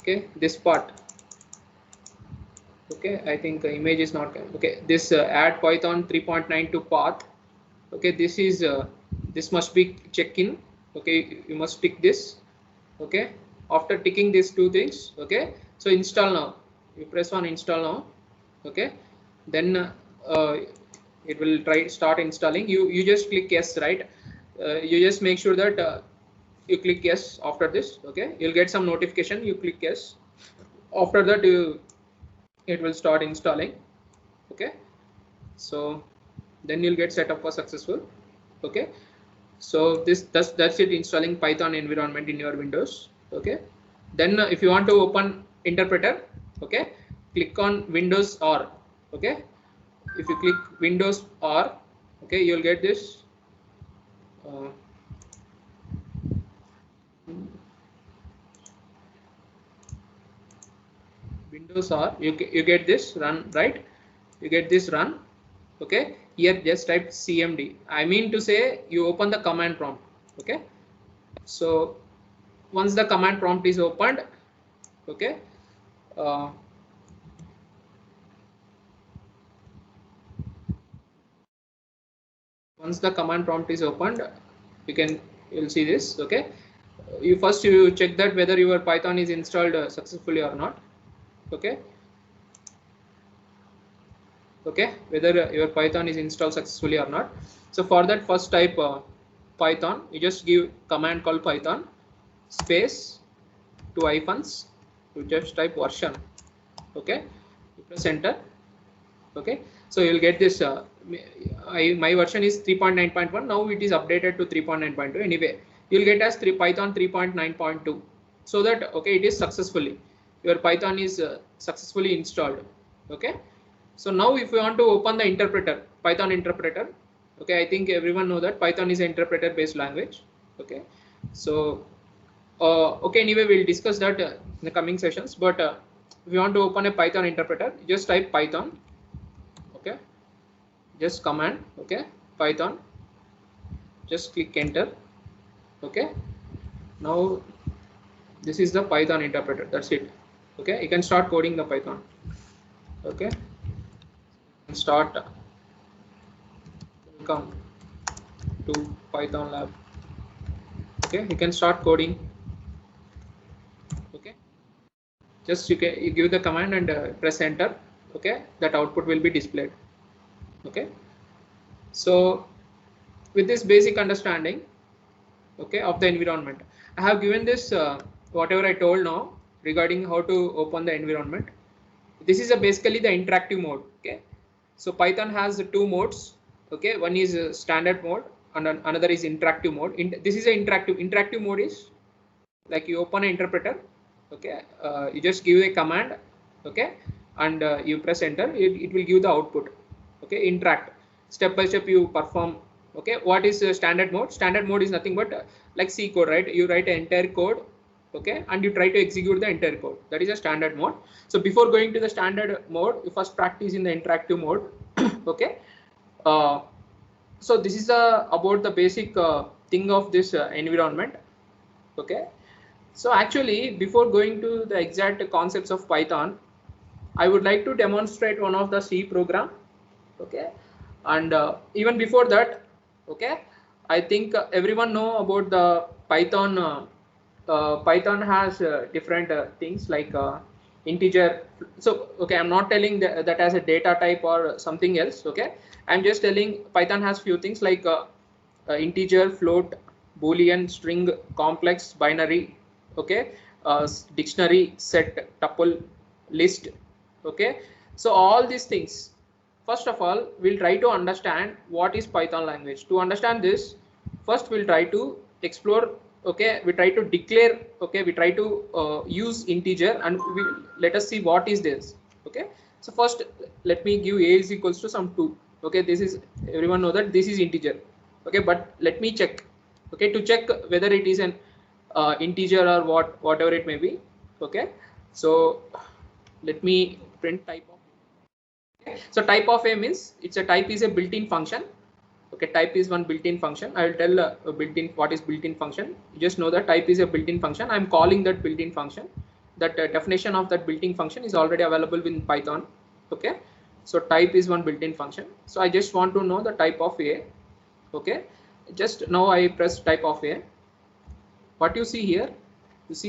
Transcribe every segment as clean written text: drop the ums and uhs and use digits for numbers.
Okay, this part. Okay, I think image is not okay. This add Python 3.9 to path. Okay, this is this must be check in. Okay, you must tick this. Okay, after ticking these two things, okay, so install now. You press on install now. Okay, then it will try start installing. You just click yes, right? You just make sure that you click yes after this. Okay, you'll get some notification. You click yes. After that, it will start installing. Okay, so then you'll get set up for successful. Okay, so that's it, installing Python environment in your Windows. Okay, then if you want to open interpreter, okay, click on Windows R. Okay, if you click Windows R, okay, you'll get this Windows R. You get this run, right? You get this run. Okay, here just type cmd. I mean to say you open the command prompt. Okay, so once the command prompt is opened, okay, once the command prompt is opened, you'll see this. Okay, you check that whether your Python is installed successfully or not. Okay, whether your Python is installed successfully or not. So for that, first type Python. You just give command called Python space 2 hyphens. You just type version. Okay, you press enter. Okay, so you'll get this. My version is 3.9.1. Now it is updated to 3.9.2. Anyway, you'll get as Python 3.9.2. So that okay, it is successfully, your Python is successfully installed. Okay, so now if you want to open the interpreter, Python interpreter. Okay, I think everyone know that Python is an interpreter based language. Okay, so okay, anyway, we'll discuss that in the coming sessions. But if you want to open a Python interpreter, just type Python. Okay, just command. Okay, Python, just click enter. Okay, now this is the Python interpreter. That's it. Okay, you can start coding the Python. Okay, start. Welcome to Python lab. Okay, you can start coding. Okay, just you give the command and press enter. Okay, that output will be displayed. Okay, so with this basic understanding, okay, of the environment, I have given this whatever I told now regarding how to open the environment. This is basically the interactive mode. Okay, so Python has two modes. Okay, one is standard mode and another is interactive mode. This is an interactive mode is like you open an interpreter. Okay, you just give a command. Okay, and you press enter. It will give the output. Okay, interact step by step you perform. Okay, what is standard mode? Standard mode is nothing but like C code, right? You write an entire code. Okay, and you try to execute the entire code. That is a standard mode. So before going to the standard mode, you first practice in the interactive mode. Okay, so this is about the basic thing of this environment. Okay, so actually before going to the exact concepts of Python, I would like to demonstrate one of the C program. Okay, and even before that, okay, I think everyone know about the Python. Python has different things like integer. So okay, I'm not telling that as a data type or something else. Okay, I'm just telling Python has few things like integer, float, boolean, string, complex, binary. Okay, dictionary, set, tuple, list. Okay, so all these things. First of all, we'll try to understand what is Python language. To understand this, first we'll try to explore. Okay, we try to declare. Okay, we try to use integer and let us see what is this. Okay, so first let me give a is equals to some 2. Okay, this is, everyone know that this is integer. Okay, but let me check. Okay, to check whether it is an integer or whatever it may be. Okay, so let me print type of. Okay, so type of a means it's a type is a built-in function. Okay, type is one built-in function. I will tell a built-in what is built-in function. You just know that type is a built-in function. I'm calling that built-in function. that definition of that built-in function is already available in Python. Okay, so type is one built-in function. So I just want to know the type of A. Okay, just now I press type of A. What you see here, this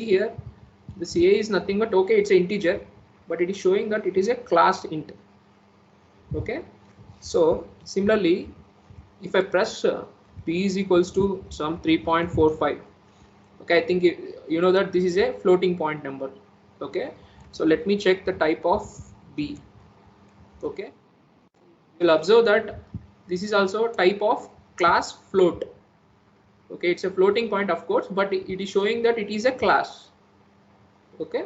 A is nothing but, okay, it's an integer, but it is showing that it is a class int. Okay, so similarly, if I press p is equals to some 3.45, okay, I think you know that this is a floating point number. Okay, so let me check the type of b. Okay, you'll observe that this is also type of class float. Okay, it's a floating point, of course, but it is showing that it is a class. Okay,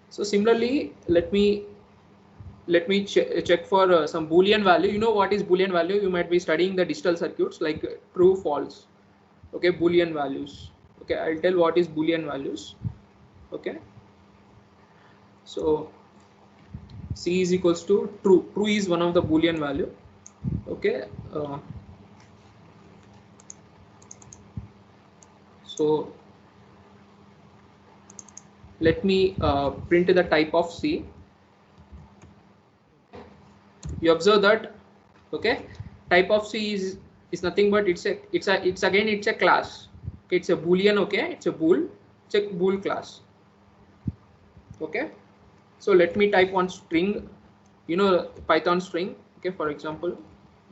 so similarly, let me check for some Boolean value. You know what is Boolean value? You might be studying the digital circuits like true, false. Okay, Boolean values. Okay, I'll tell what is Boolean values. Okay, so C is equals to true. True is one of the Boolean value. Okay, so let me print the type of C. You observe that, okay, type of C is nothing but it's a class. Okay, it's a Boolean. Okay, it's a bool class. Okay, so let me type one string, you know, Python string. Okay, for example,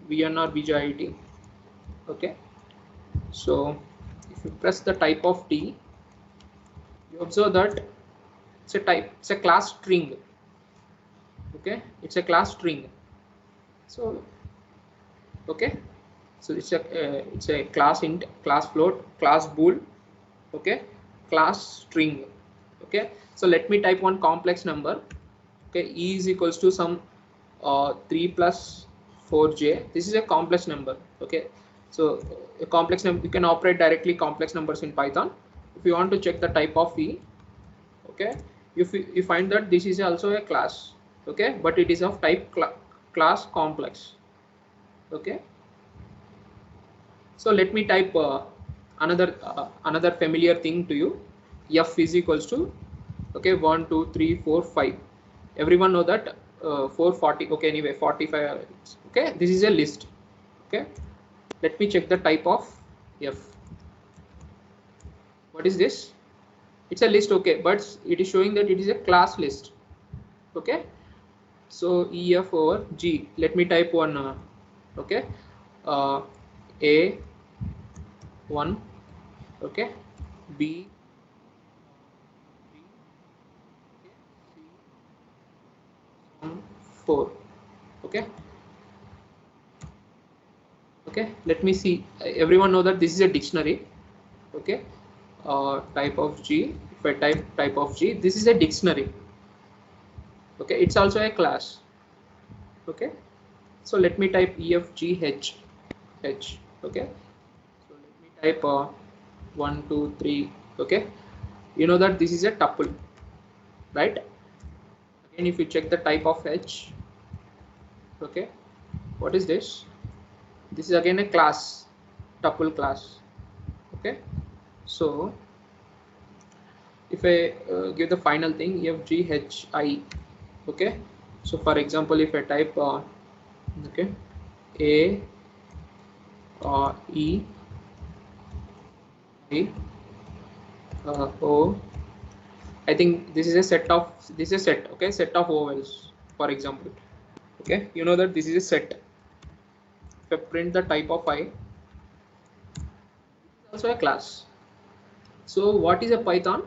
VNR VJIET. Okay, so if you press the type of T, you observe that it's a class string. Okay, it's a class string. So okay, so it's a class int, class float, class bool. Okay, class string. Okay, so let me type one complex number. Okay, E is equals to some 3 plus 4j. This is a complex number. Okay, so a complex number, you can operate directly complex numbers in Python. If you want to check the type of E, okay, you find that this is also a class. Okay, but it is of type class complex. Okay, so let me type another familiar thing to you. F is equals to, okay, 1 2 3 4 5. Everyone know that 440. Okay, anyway, 45. Okay, this is a list. Okay, let me check the type of F. What is this? It's a list. Okay, but it is showing that it is a class list. Okay, so EF over G. Let me type one. Okay, A 1. Okay, B 3. Okay, C 4. Okay, okay, let me see. Everyone know that this is a dictionary. Okay, type of G. If I type of G, this is a dictionary. Okay, it's also a class. Okay, so let me type EFGH. Okay, so let me type 1 2 3. Okay, you know that this is a tuple, right? Again, if you check the type of H, okay, what is this? This is again a class, tuple class. Okay, so if I give the final thing EFGHI. Okay, so for example, if I type okay, A E I O, I think this is a set. Okay, set of vowels, for example. Okay, you know that this is a set. If I print the type of I, it's also a class. So what is a Python?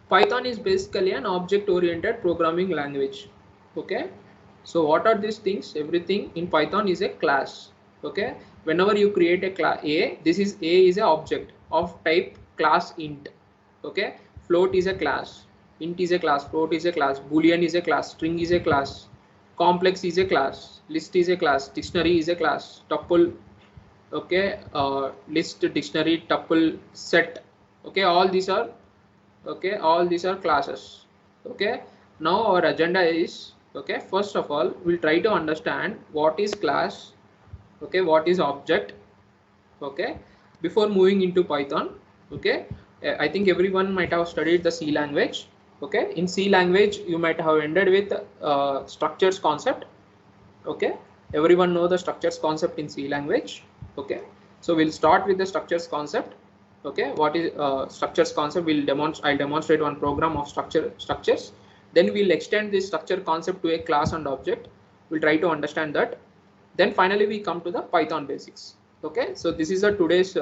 Python is basically an object-oriented programming language. Okay, so what are these things? Everything in Python is a class. Okay, whenever you create a class A, this is A is an object of type class int. Okay, float is a class, int is a class, float is a class, boolean is a class, string is a class, complex is a class, list is a class, dictionary is a class, tuple. Okay, list, dictionary, tuple, set. Okay, all these are, okay, all these are classes. Okay, now our agenda is, okay, first of all we'll try to understand what is class, okay, what is object, okay, before moving into Python. Okay, I think everyone might have studied the C language. Okay, in C language you might have ended with structures concept. Okay, everyone know the structures concept in C language. Okay, so we'll start with the structures concept. Okay, what is structures concept? I'll demonstrate one program of structures. Then we'll extend this structure concept to a class and object. We'll try to understand that. Then finally we come to the Python basics. Okay, so this is a today's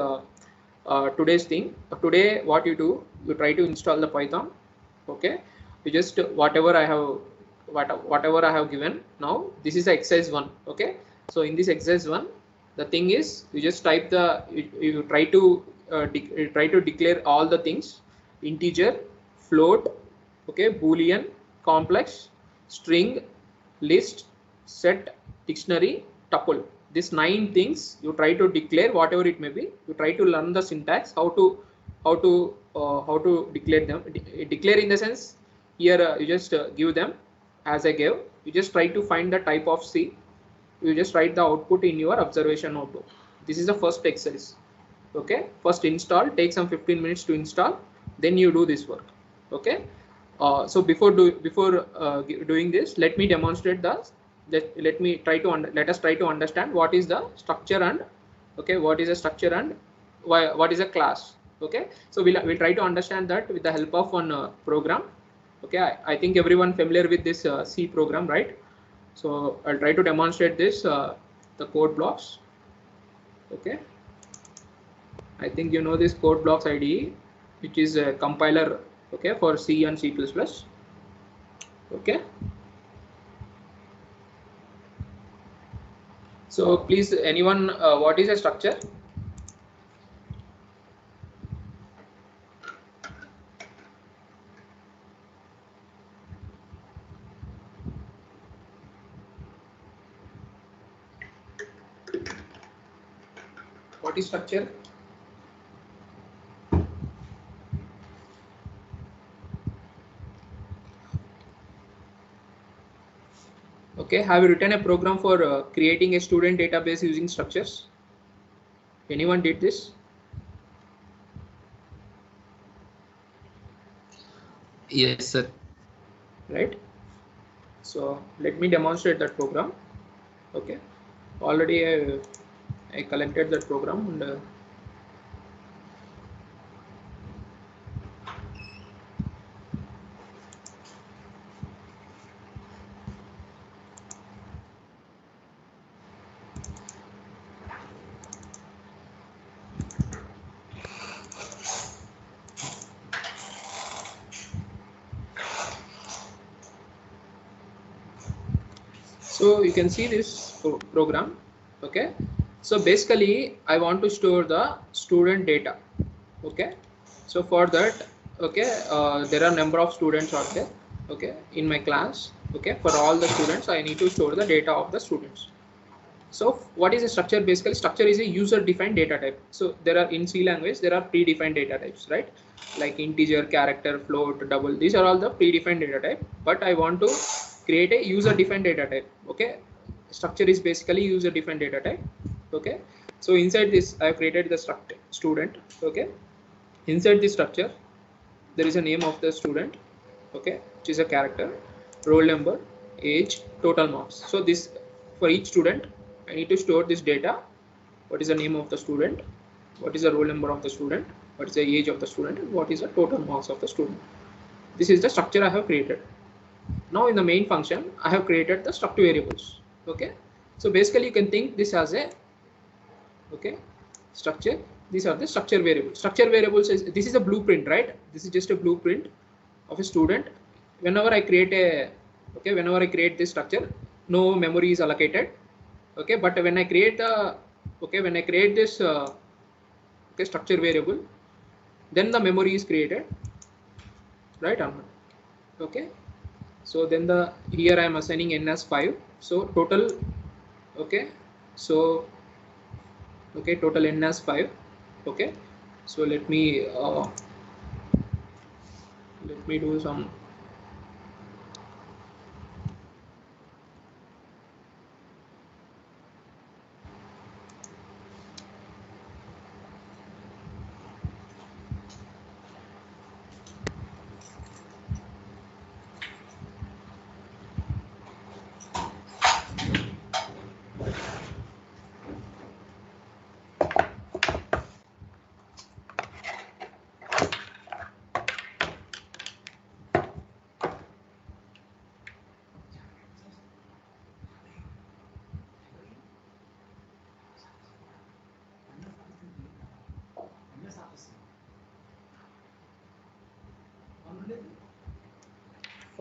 thing. Today what you do, you try to install the Python. Okay, you just whatever I have given now, this is exercise 1. Okay, so in this exercise 1, the thing is you just type the you try to declare all the things: integer, float, okay, boolean, complex, string, list, set, dictionary, tuple. These 9 things you try to declare, whatever it may be. You try to learn the syntax, how to declare them. Declare in the sense, here you just give them as I gave. You just try to find the type of C. You just write the output in your observation notebook. This is the first exercise. Okay, first install, take some 15 minutes to install, then you do this work. Okay, so before doing this, let me demonstrate the let us try to understand what is the structure and okay, what is a structure and what is a class. Okay, so we'll try to understand that with the help of one program. Okay, I think everyone familiar with this C program, right? So I'll try to demonstrate this the code blocks. Okay, I think you know this code blocks IDE, which is a compiler, okay, for C and C++. Okay, so please, anyone, what is a structure? What is structure? Okay, have you written a program for creating a student database using structures? Anyone did this? Yes, sir. Right. So let me demonstrate that program. Okay, already I collected that program and so you can see this program. Okay, so basically I want to store the student data. Okay, so for that, okay, there are number of students out there. Okay, in my class. Okay, for all the students I need to store the data of the students. So what is a structure? Basically structure is a user defined data type. So there are, in C language there are predefined data types, right? Like integer, character, float, double. These are all the predefined data type, but I want to create a user defined data type. Okay, structure is basically user defined data type. Okay, so inside this I have created the structure student. Okay, inside this structure there is a name of the student. Okay, which is a character, roll number, age, total marks. So this, for each student I need to store this data. What is the name of the student, what is the roll number of the student, what is the age of the student, and what is the total marks of the student. This is the structure I have created. Now in the main function I have created the structure variables. Okay, so basically you can think this as a, okay, structure. These are the structure variables. Structure variables is, this is a blueprint, right? This is just a blueprint of a student. Whenever I create a, okay, whenever I create this structure, no memory is allocated. Okay, but when I create the, okay, when I create this okay, structure variable, then the memory is created, right? Okay, so then the, here I am assigning n as 5. So total, okay, so okay, total n as 5. Okay, so let me do some.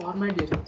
format చేసేది.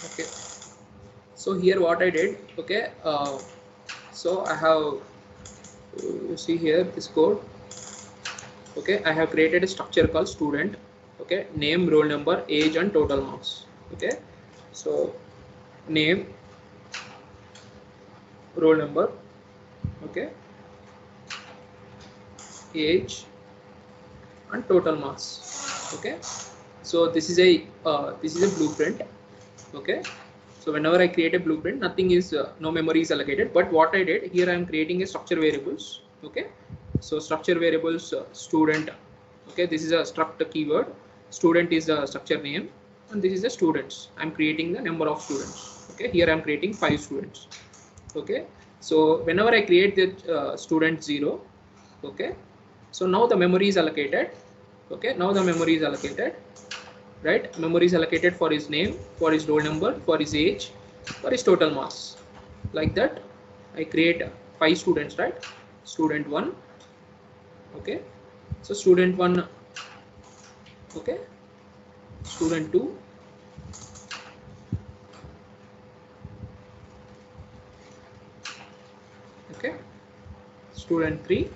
Okay, so here what I did, okay, so I have, you see here this code, okay, I have created a structure called student, okay, name, roll number, age and total marks. Okay, so name, roll number, okay, age and total marks. Okay, so this is a blueprint. Okay, so whenever I create a blueprint, nothing is no memory is allocated, but what I did here, I am creating a structure variables. Okay, so structure variables, student, okay, this is a struct keyword, student is the structure name, and this is the students. I'm creating the number of students. Okay, here I'm creating 5 students. Okay, so whenever I create the student 0, okay, so now the memory is allocated. Okay, now the memory is allocated, right? Memory is allocated for his name, for his roll number, for his age, for his total marks. Like that, I create 5 students, right? Student 1, okay, so student 1, okay, student 2, okay, student 3,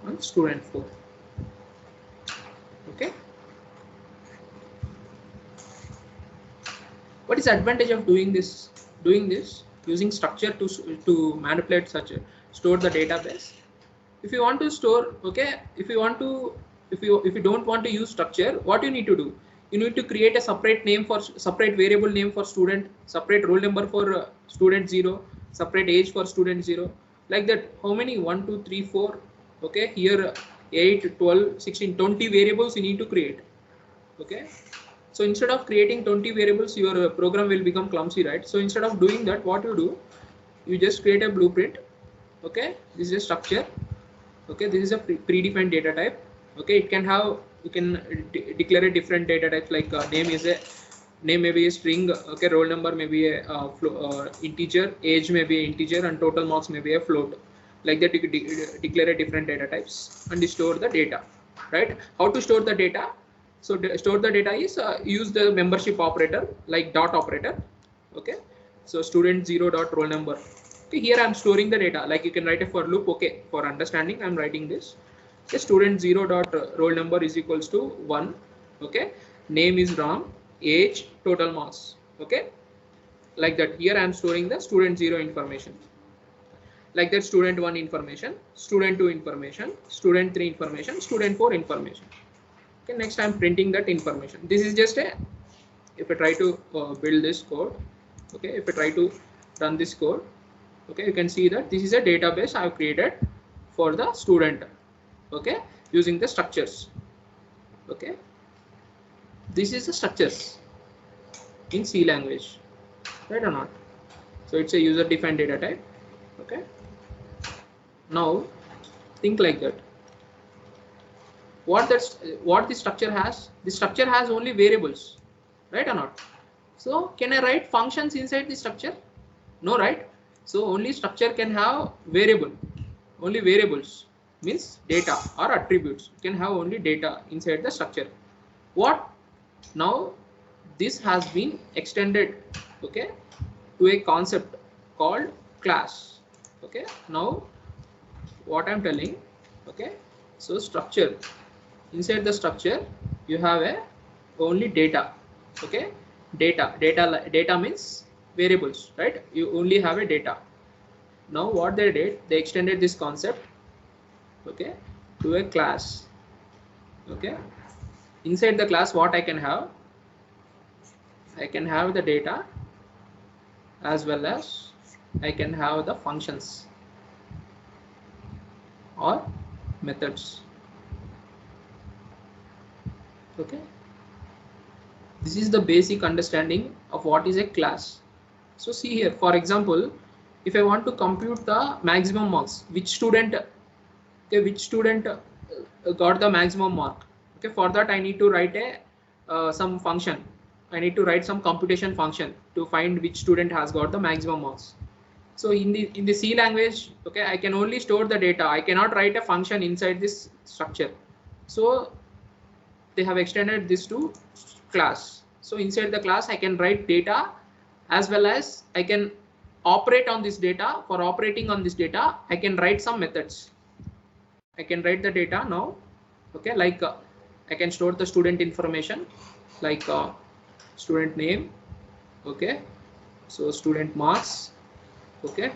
and student 4. Okay, what is the advantage of doing this using structure to manipulate such a store the database? If you want to store, okay, if you don't want to use structure, what you need to do, you need to create a separate variable name for student, separate roll number for student 0, separate age for student 0, like that. How many? 1 2 3 4, okay, here 8 12 16 20 variables you need to create. Okay, so instead of creating 20 variables, your program will become clumsy, right? So instead of doing that, what you do, you just create a blueprint. Okay, this is a structure. Okay, this is a predefined data type. Okay, it can have, you can declare a different data types, like name may be a string. Okay, roll number may be a integer, age may be an integer, and total marks may be a float. Like that, you could declare a different data types and store the data, right? How to store the data? So store the data is use the membership operator, like dot operator. Okay, so student 0 dot roll number. Okay, here I'm storing the data, like you can write a for loop. Okay, for understanding, I'm writing this. Okay, student 0 dot roll number is equals to 1. Okay, name is Ram, age, total marks. Okay, like that. Here I'm storing the student 0 information. Like that, student 1 information, student 2 information, student 3 information, student 4 information. Okay, next I'm printing that information. This is just a, if I try to build this code, okay, if I try to run this code, okay, you can see that this is a database I've created for the student, okay, using the structures. Okay, this is the structures in C language, right or not? So it's a user defined data type. Okay, now think like that. What the structure has? The structure has only variables, right or not? So can I write functions inside the structure? No, right? So only structure can have variable. Only variables means data or attributes. You can have only data inside the structure. What? Now this has been extended, okay, to a concept called class. Okay, now what I'm telling, okay, so structure, inside the structure you have a only data. Okay, data means variables, right? You only have a data. Now what they did, they extended this concept. Okay, to a class. Okay, inside the class what I can have the data as well as I can have the functions or methods. Okay, this is the basic understanding of what is a class. So see here, for example, if I want to compute the maximum marks, which student got the maximum mark. Okay, for that I need to write a some function. I need to write some computation function to find which student has got the maximum marks. So in the C language, okay, I can only store the data. I cannot write a function inside this structure. So they have extended this to class. So inside the class I can write data as well as I can operate on this data. For operating on this data, I can write some methods. I can write the data now. Okay, like I can store the student information like student name. Okay, so student marks. Okay,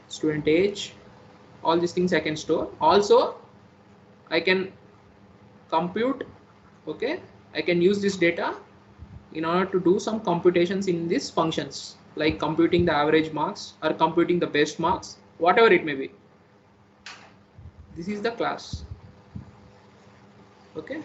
student age. All these things I can store. Also, I can compute. Okay, I can use this data in order to do some computations in these functions, like computing the average marks or computing the best marks, whatever it may be. This is the class. Okay,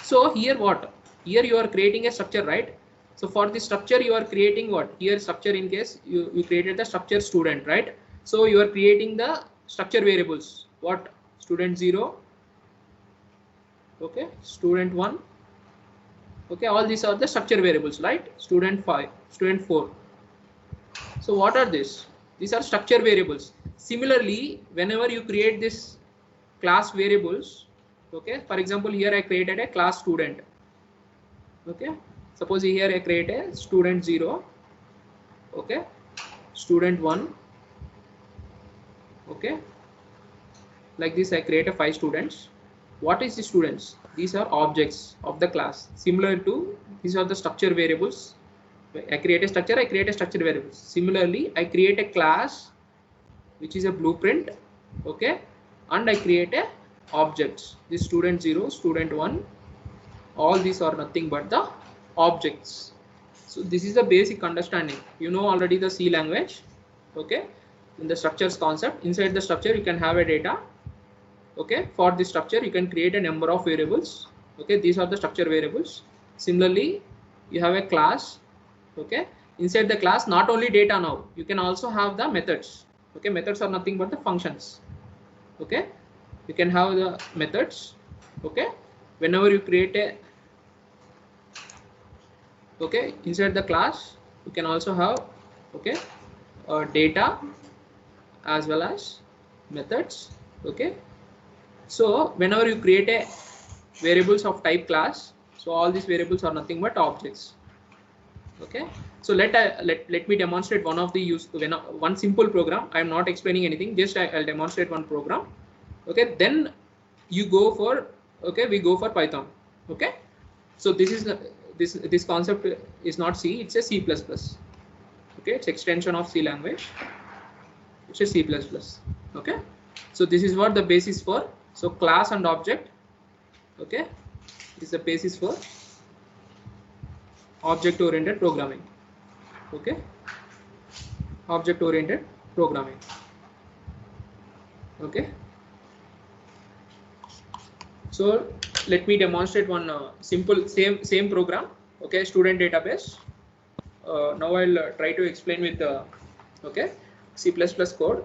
so here what? Here you are creating a structure, right? So for this structure you are creating what? Here structure, in case you created the structure student, right? So you are creating the structure variables. What? Student 0. Okay, student 1. Okay, all these are the structure variables, right? Student 5, student 4. So what are these? These are structure variables. Similarly, whenever you create this class variables, okay, for example, here I created a class student. Okay, suppose here I create a student 0. Okay, student 1. Okay, like this I create a 5 students. What is the students? These are objects of the class. Similar to, these are the structure variables. I create a structure, I create a structure variables. Similarly, I create a class which is a blueprint. Okay, and I create a objects. This student 0, student 1, all these are nothing but the objects. So this is the basic understanding. You know already the C language. Okay, in the structures concept, inside the structure you can have a data. Okay, for this structure you can create a number of variables. Okay, these are the structure variables. Similarly, you have a class. Okay, inside the class not only data, now you can also have the methods. Okay, methods are nothing but the functions. Okay, you can have the methods. Okay, whenever you create a, okay, inside the class you can also have, okay, data as well as methods. Okay, so whenever you create a variables of type class, so all these variables are nothing but objects. Okay, so let me demonstrate one of the one simple program. I am not explaining anything, just I'll demonstrate one program. Okay, then you go for, okay, we go for Python. Okay, so this is this concept is not C, it's a C++. Okay, it's extension of C language. It's a C++. Okay, so this is what the basis for. So class and object, okay, is the basis for object oriented programming. Okay, object oriented programming. Okay, so let me demonstrate one simple same program. Okay, student database. Now I'll try to explain with okay, C++ code,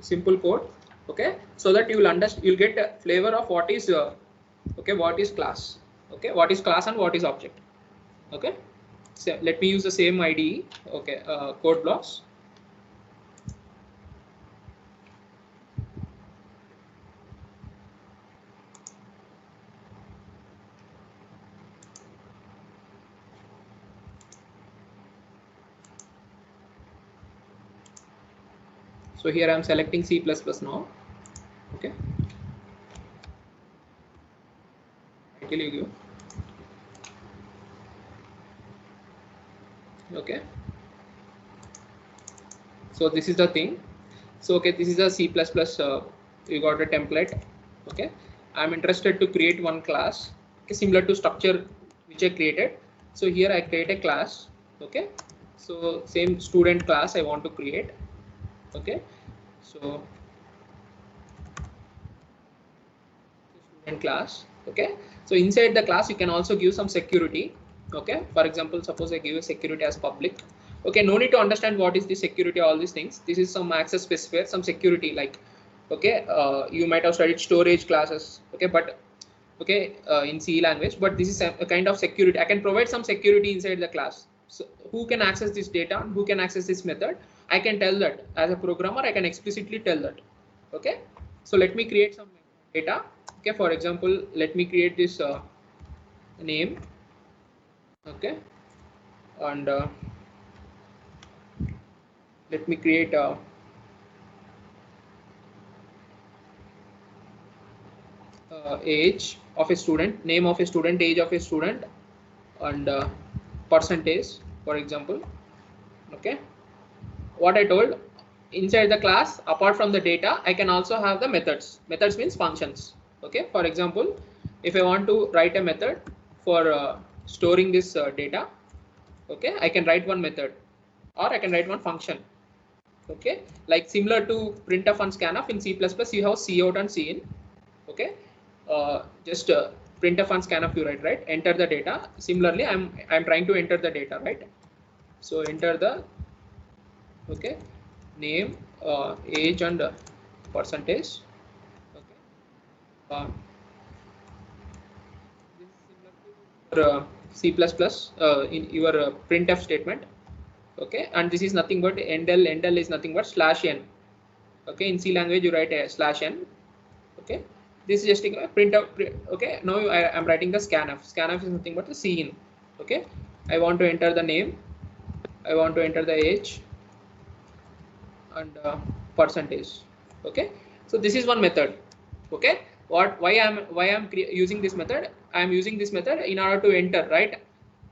simple code. Okay, so that you will understand, you'll get a flavor of what is okay, what is class. Okay, what is class and what is object. Okay, so let me use the same IDE. Okay, code blocks. So here I am selecting C++ now. Okay, okay, so this is the thing. So okay, this is a C++, you got a template. Okay, I'm interested to create one class, okay, similar to structure which I created. So here I create a class. Okay, so same student class I want to create. Okay, so student class. Okay, so inside the class you can also give some security. Okay, for example, suppose I give a security as public. Okay, no need to understand what is the security, all these things. This is some access specifier, some security, like, okay, you might have studied storage classes. Okay, but okay, in C language, but this is a kind of security. I can provide some security inside the class. So who can access this data, who can access this method, I can tell that. As a programmer, I can explicitly tell that. Okay, so let me create some data. Okay, for example, let me create this name. Okay, and let me create age of a student, name of a student, age of a student, and percentage, for example. Okay, what I told, inside the class, apart from the data, I can also have the methods. Methods means functions. Okay, for example, if I want to write a method for storing this data, okay, I can write one method, or I can write one function. Okay, like similar to printf and scanf in C++, you have cout and cin. Okay, just printf and scanf you write, right? Enter the data. Similarly, I'm trying to enter the data, right? So enter the, okay, name, age, and percentage. Okay, this is similar to your, C++ in your printf statement. Okay, and this is nothing but endl. Endl is nothing but /n. Okay, in C language you write a /n. Okay, this is just a printf. Okay, now I am writing the scanf. Scanf is nothing but the cin. Okay, I want to enter the name, I want to enter the age, and percentage. Okay, so this is one method. Okay, why I'm using this method? I am using this method in order to enter, right?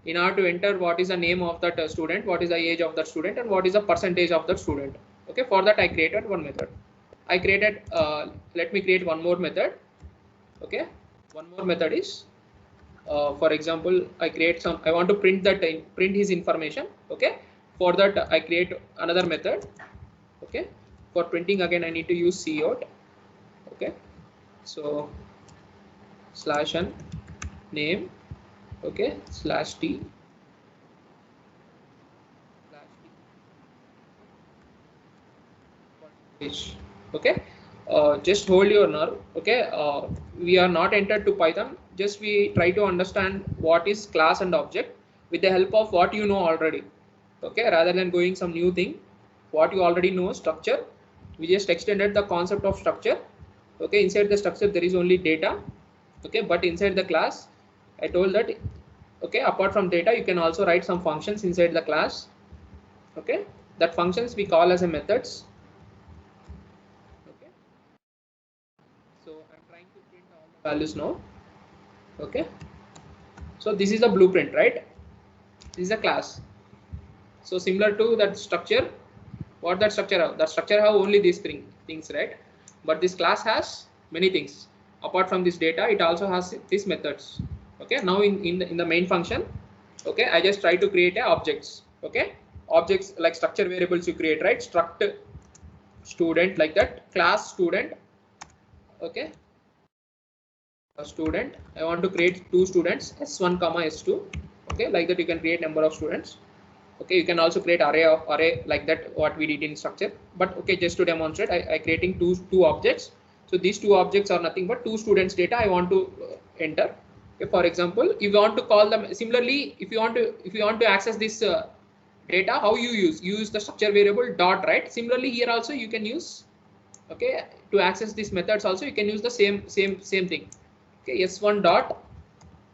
In order to enter what is the name of that student, what is the age of that student, and what is the percentage of that student. Okay, for that I created one method. I created let me create one more method. Okay, one more method is for example, I create some, I want to print that, print his information. Okay, for that I create another method. Okay, for printing again I need to use cout. Okay, so /n name, okay, /t, okay, just hold your nerve. Okay, we are not entered to Python, just we try to understand what is class and object with the help of what you know already. Okay, rather than going some new thing, what you already know, structure, we just extended the concept of structure. Okay, inside the structure there is only data. Okay, but inside the class I told that, okay, apart from data you can also write some functions inside the class. Okay, that functions we call as a methods. Okay, so I'm trying to print all the values now. Okay, so this is the blueprint, right? This is a class. So similar to that structure, what that structure have? That structure have only these things, right? But this class has many things. Apart from this data, it also has these methods. Okay, now in the main function, okay, I just try to create a objects. Okay, objects like structure variables you create, right? Struct student, like that, class student. Okay, a student, I want to create two students, s1 comma s2. Okay, like that you can create number of students. Okay, you can also create array like that, what we did in structure. But okay, just to demonstrate, I creating two objects. So these two objects are nothing but two students data I want to enter. Okay, for example, if you want to call them similarly, if you want to access this data, how you use the structure variable dot, right? Similarly here also you can use, okay, to access these methods also you can use the same thing. Okay, s1 dot,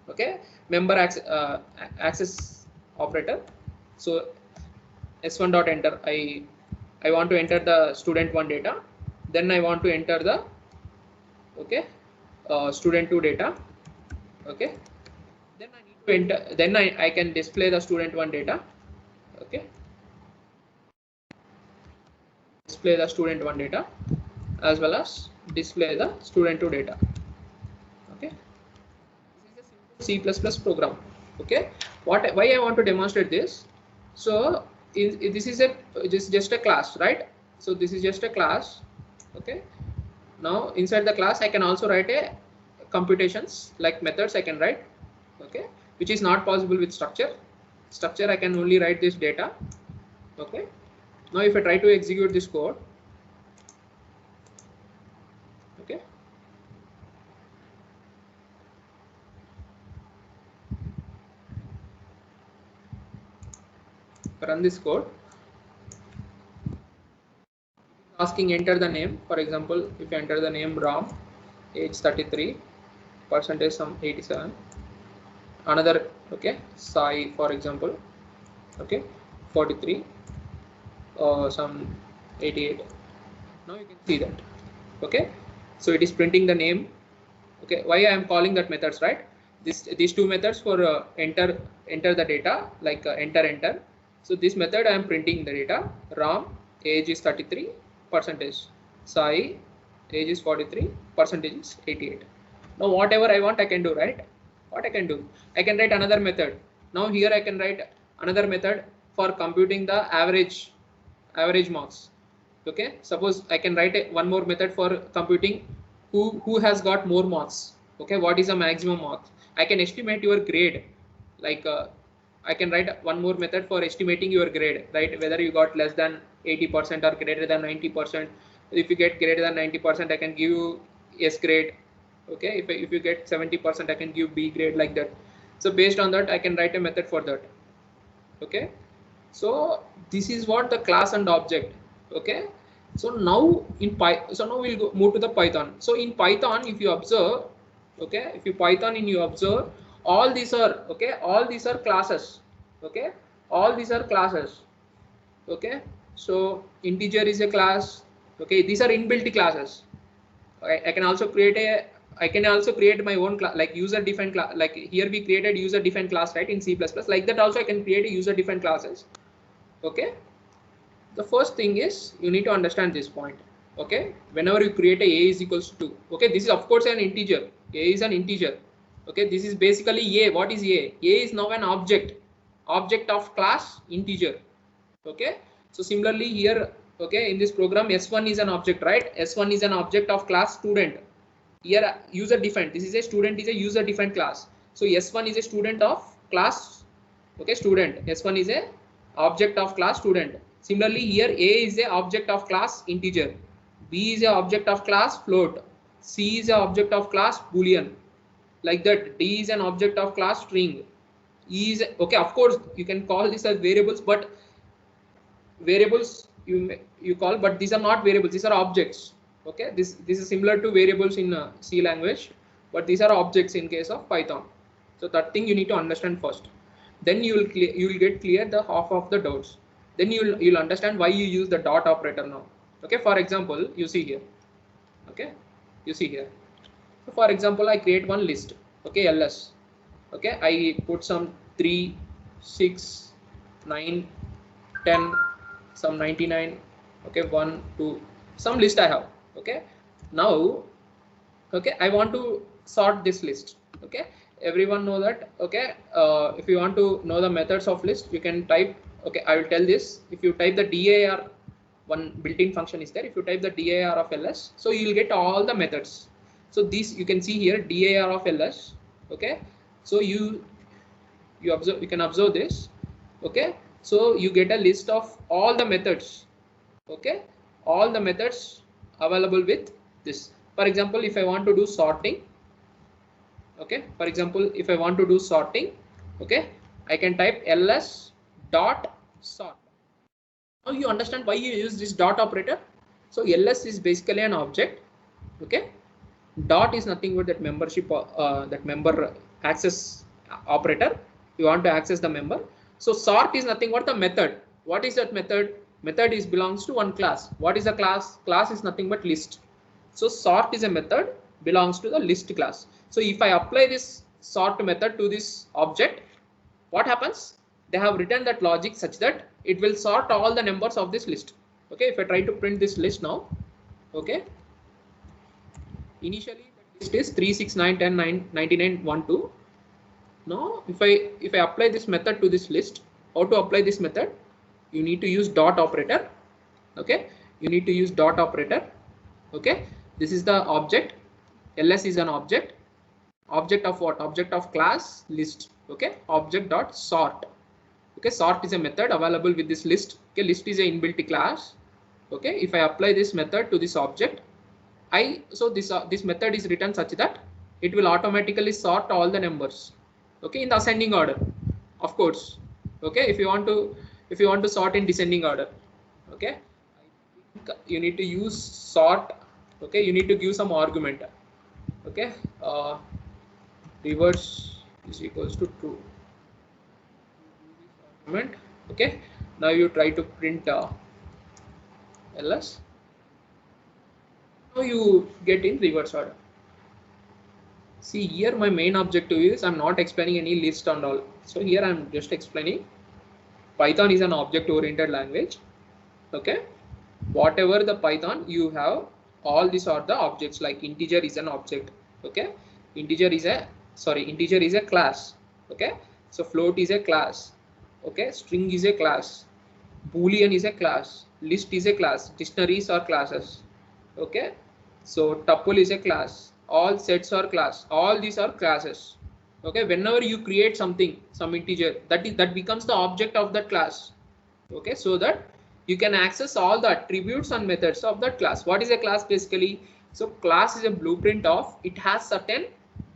okay, member access operator. So s1 dot enter, I want to enter the student 1 data, then I want to enter the, okay, student 2 data. Okay, then I need to enter, then I can display the student 1 data. Okay, display the student 1 data as well as display the student to data. Okay, this is a simple C++ program. Okay, why I want to demonstrate this? So this is just a class, right? So this is just a class. Okay, now inside the class I can also write a computations like methods I can write. Okay, which is not possible with structure. I can only write this data. Okay, now if I try to execute this code, okay, run this code, asking enter the name. For example, if you enter the name Ram, age 33, percentage some 87, another, okay, Sai, for example, okay, 43, some 88. Now you can see that. Okay, so it is printing the name. Okay, why I am calling that methods, right? These two methods for enter the data, like enter. So this method I am printing the data. Ram, age is 33, percentage. Sai, age is 43, percentage is 88. Now whatever I want I can do, right? What I can do, I can write another method. Now here I can write another method for computing the average marks. Okay, suppose I can write one more method for computing who has got more marks. Okay, what is the maximum marks? I can estimate your grade, like I can write one more method for estimating your grade, right? Whether you got less than 80% or greater than 90%. If you get greater than 90%, I can give you S grade. Okay, if you get 70%, I can give B grade, like that. So based on that, I can write a method for that. Okay, so this is what the class and object. Okay, so now now we'll move to the Python. So in Python, if you observe, okay, if you Python and you observe, all these are, okay, all these are classes. Okay, all these are classes. Okay, so integer is a class. Okay, these are inbuilt classes. I can also create my own class, like user defined class. Like here we created user defined class, right, in C++. Like that also I can create a user defined classes. Okay, the first thing is you need to understand this point. Okay, whenever you create a is equals to 2, okay, this is of course an integer. A is an integer. Okay, this is basically a. What is a? A is now an object of class integer. Okay, so similarly here, okay, in this program s1 is an object, right? S1 is an object of class student. Here user defined, this is a student is a user defined class. So s1 is a student of class, okay, student. S1 is a object of class student. Similarly here a is a object of class integer, b is a object of class float, c is a object of class boolean, like that. D is an object of class string, e is, okay, of course you can call this as variables, but variables you call, but these are not variables, these are objects. Okay, this is similar to variables in C language, but these are objects in case of Python. So that thing you need to understand first, then you will get clear the half of the doubts. Then you'll understand why you use the dot operator now. Okay, for example, you see here. Okay, you see here. So for example, I create one list. Okay, ls. Okay, I put some 3, 6, 9, 10, some 99. Okay, 1, 2, some list I have. Okay, now, okay, I want to sort this list. Okay, everyone know that. Okay, if you want to know the methods of list, you can type. Okay, I will tell this. If you type the dir, one built-in function is there. If you type the dir of ls, so you will get all the methods. So these you can see here, dir of ls. Okay, so you observe, you can observe this. Okay, so you get a list of all the methods. Okay, all the methods available with this. For example, if I want to do sorting, okay, for example, if I want to do sorting, okay, I can type ls dot sort. Now you understand why you use this dot operator. So ls is basically an object. Okay, dot is nothing but that membership, that member access operator. You want to access the member. So sort is nothing but the method. What is that method? Method is belongs to one class. What is the class? Class is nothing but list. So sort is a method belongs to the list class. So if I apply this sort method to this object, what happens? They have written that logic such that it will sort all the numbers of this list. Okay, if I try to print this list now, okay, Initially the list is 3, 6, 9, 10, 9, 99, 1, 2. Now if I apply this method to this list, how to apply this method? You need to use dot operator. Okay, you need to use dot operator. Okay, this is the object. ls is an object. Object of what? Object of class list. Okay, object dot sort. Okay, sort is a method available with this list. Okay, list is a inbuilt class. Okay, if I apply this method to this object, this method is written such that it will automatically sort all the numbers. Okay, in the ascending order, of course. Okay, if you want to sort in descending order. Okay, you need to use sort. Okay, you need to give some argument. Okay, reverse is equals to true. Argument. Okay, now you try to print ls. Now you get in reverse order. See here, my main objective is I'm not explaining any list and all. So here I'm just explaining Python is an object oriented language. Okay, whatever the Python you have, all these are the objects. Like integer is an object. Okay, integer is a class. Okay, so float is a class. Okay, string is a class, boolean is a class, list is a class, dictionaries are classes. Okay, so tuple is a class, all sets are class, all these are classes. Okay, whenever you create something, some integer, that becomes the object of that class. Okay, so that you can access all the attributes and methods of that class. What is a class basically? So class is a blueprint of, it has certain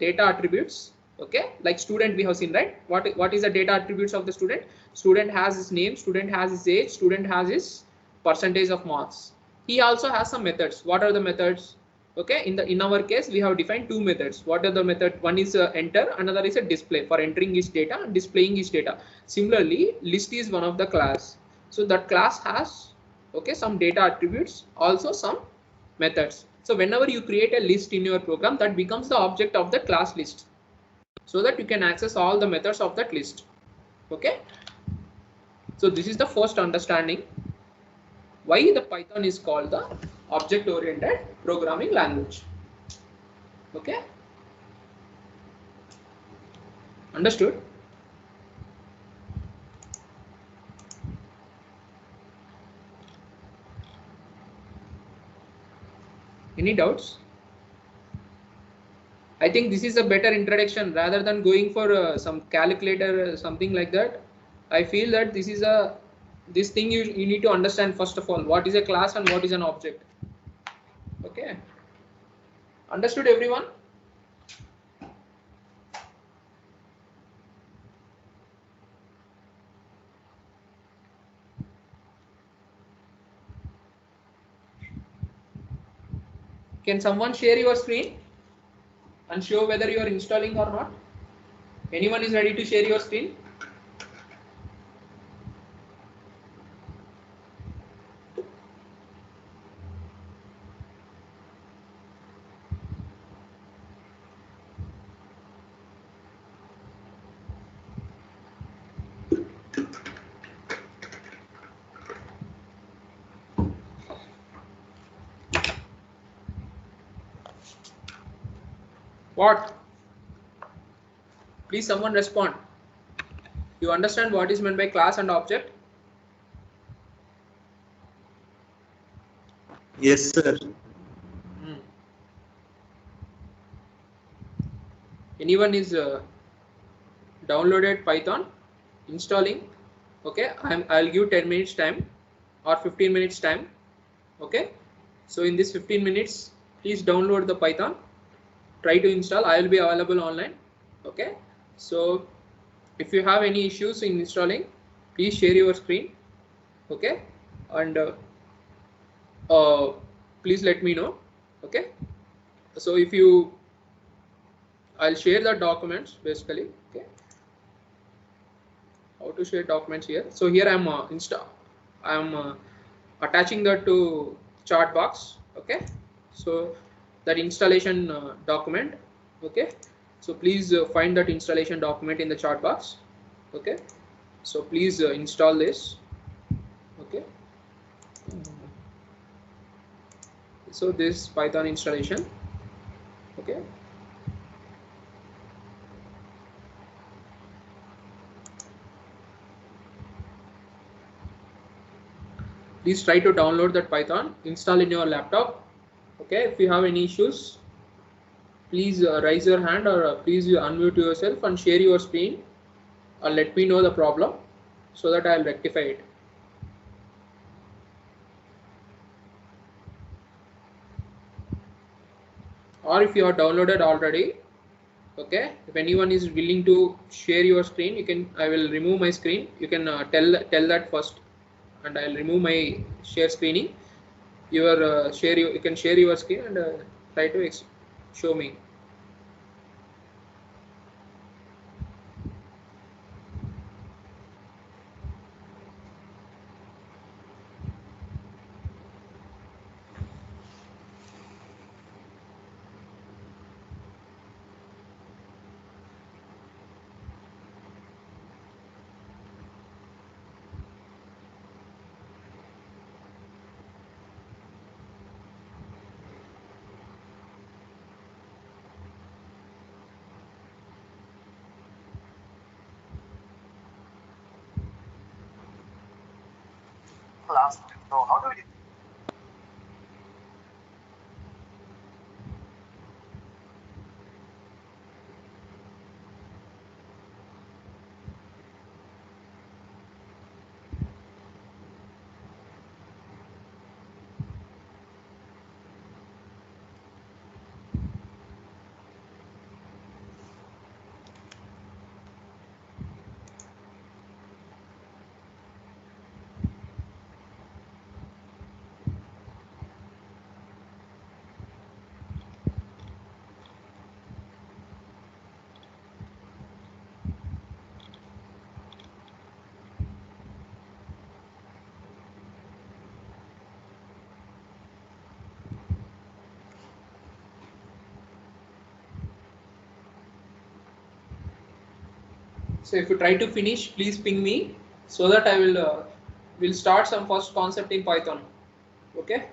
data attributes. Okay, like student we have seen, right? What is the data attributes of the student? Student has his name, student has his age, student has his percentage of marks. He also has some methods. What are the methods? Okay, in our case we have defined two methods. What are the method? One is enter, another is a display, for entering his data and displaying his data. Similarly, list is one of the class. So that class has, okay, some data attributes, also some methods. So whenever you create a list in your program, that becomes the object of the class list, so that you can access all the methods of that list. Okay, so this is the first understanding why the Python is called the object oriented programming language. Okay, understood? Any doubts? I think this is a better introduction rather than going for some calculator, something like that. I feel that this thing you need to understand first of all, what is a class and what is an object. Okay, understood everyone? Can someone share your screen and show whether you are installing or not? Anyone is ready to share your screen? What? Please someone respond. You understand what is meant by class and object? Yes, sir. Anyone is downloaded Python, installing? Okay, I'll give 10 minutes time or 15 minutes time. Okay, so in this 15 minutes, please download the Python. Try to install. I will be available online. Okay, so if you have any issues in installing, please share your screen. Okay, and please let me know. Okay, so if you, I'll share the documents basically. Okay, how to share documents here? So here I'm attaching that to chat box. Okay, so that installation document. Okay, so please find that installation document in the chat box. Okay, so please install this. Okay, so this Python installation. Okay. Please try to download that Python, install in your laptop. Okay, if you have any issues, please raise your hand, or please unmute yourself and share your screen, or let me know the problem so that I'll rectify it. Or if you are downloaded already, okay, if anyone is willing to share your screen, you can, I will remove my screen. You can tell that first, and I'll remove my share screening. Your you can share your screen and try to show me. Last. So how do we? So if you try to finish, please ping me so that I will start some first concept in Python. Okay.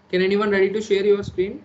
Can anyone ready to share your screen?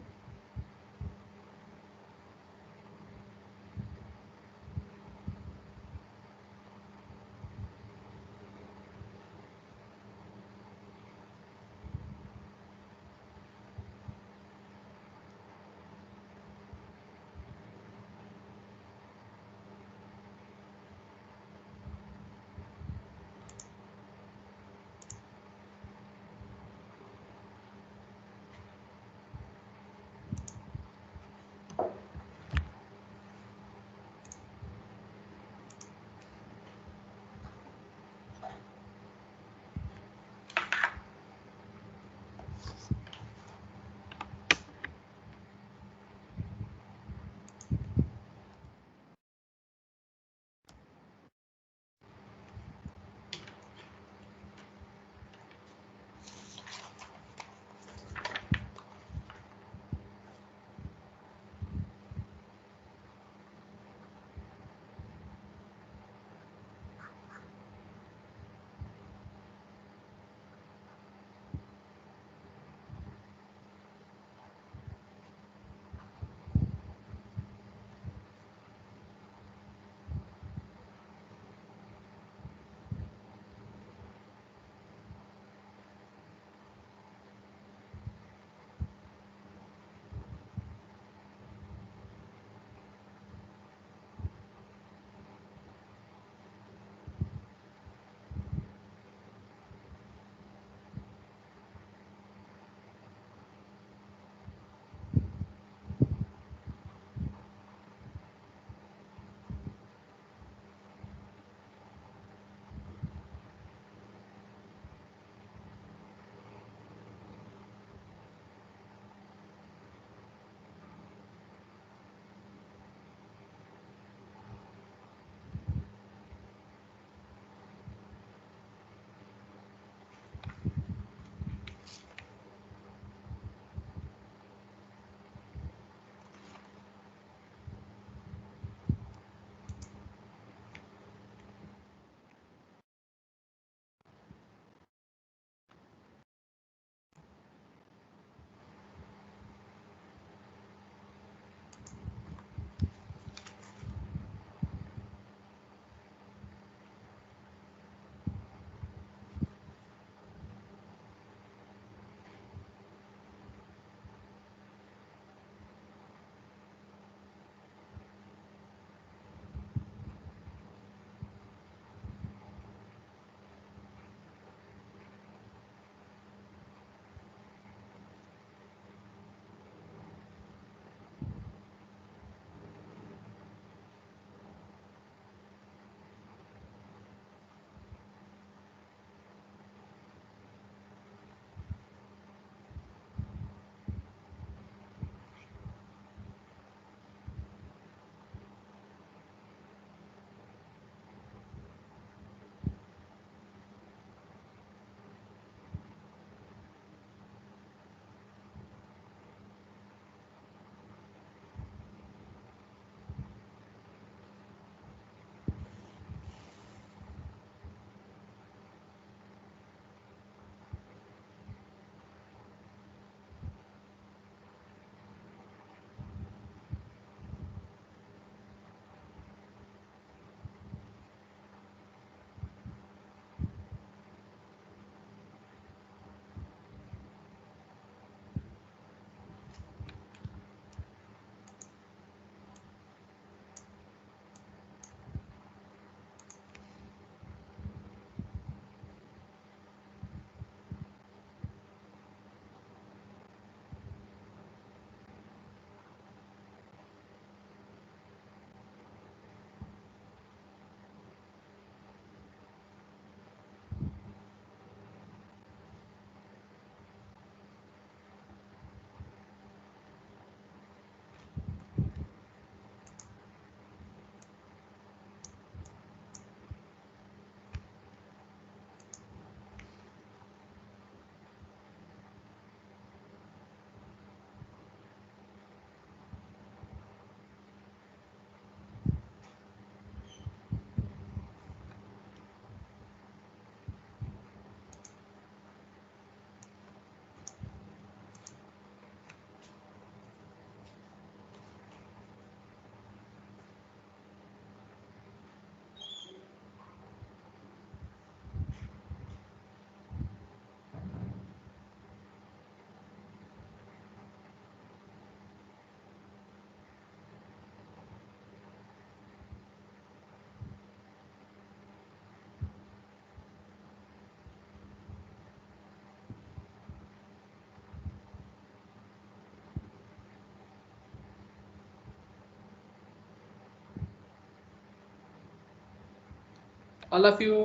all of you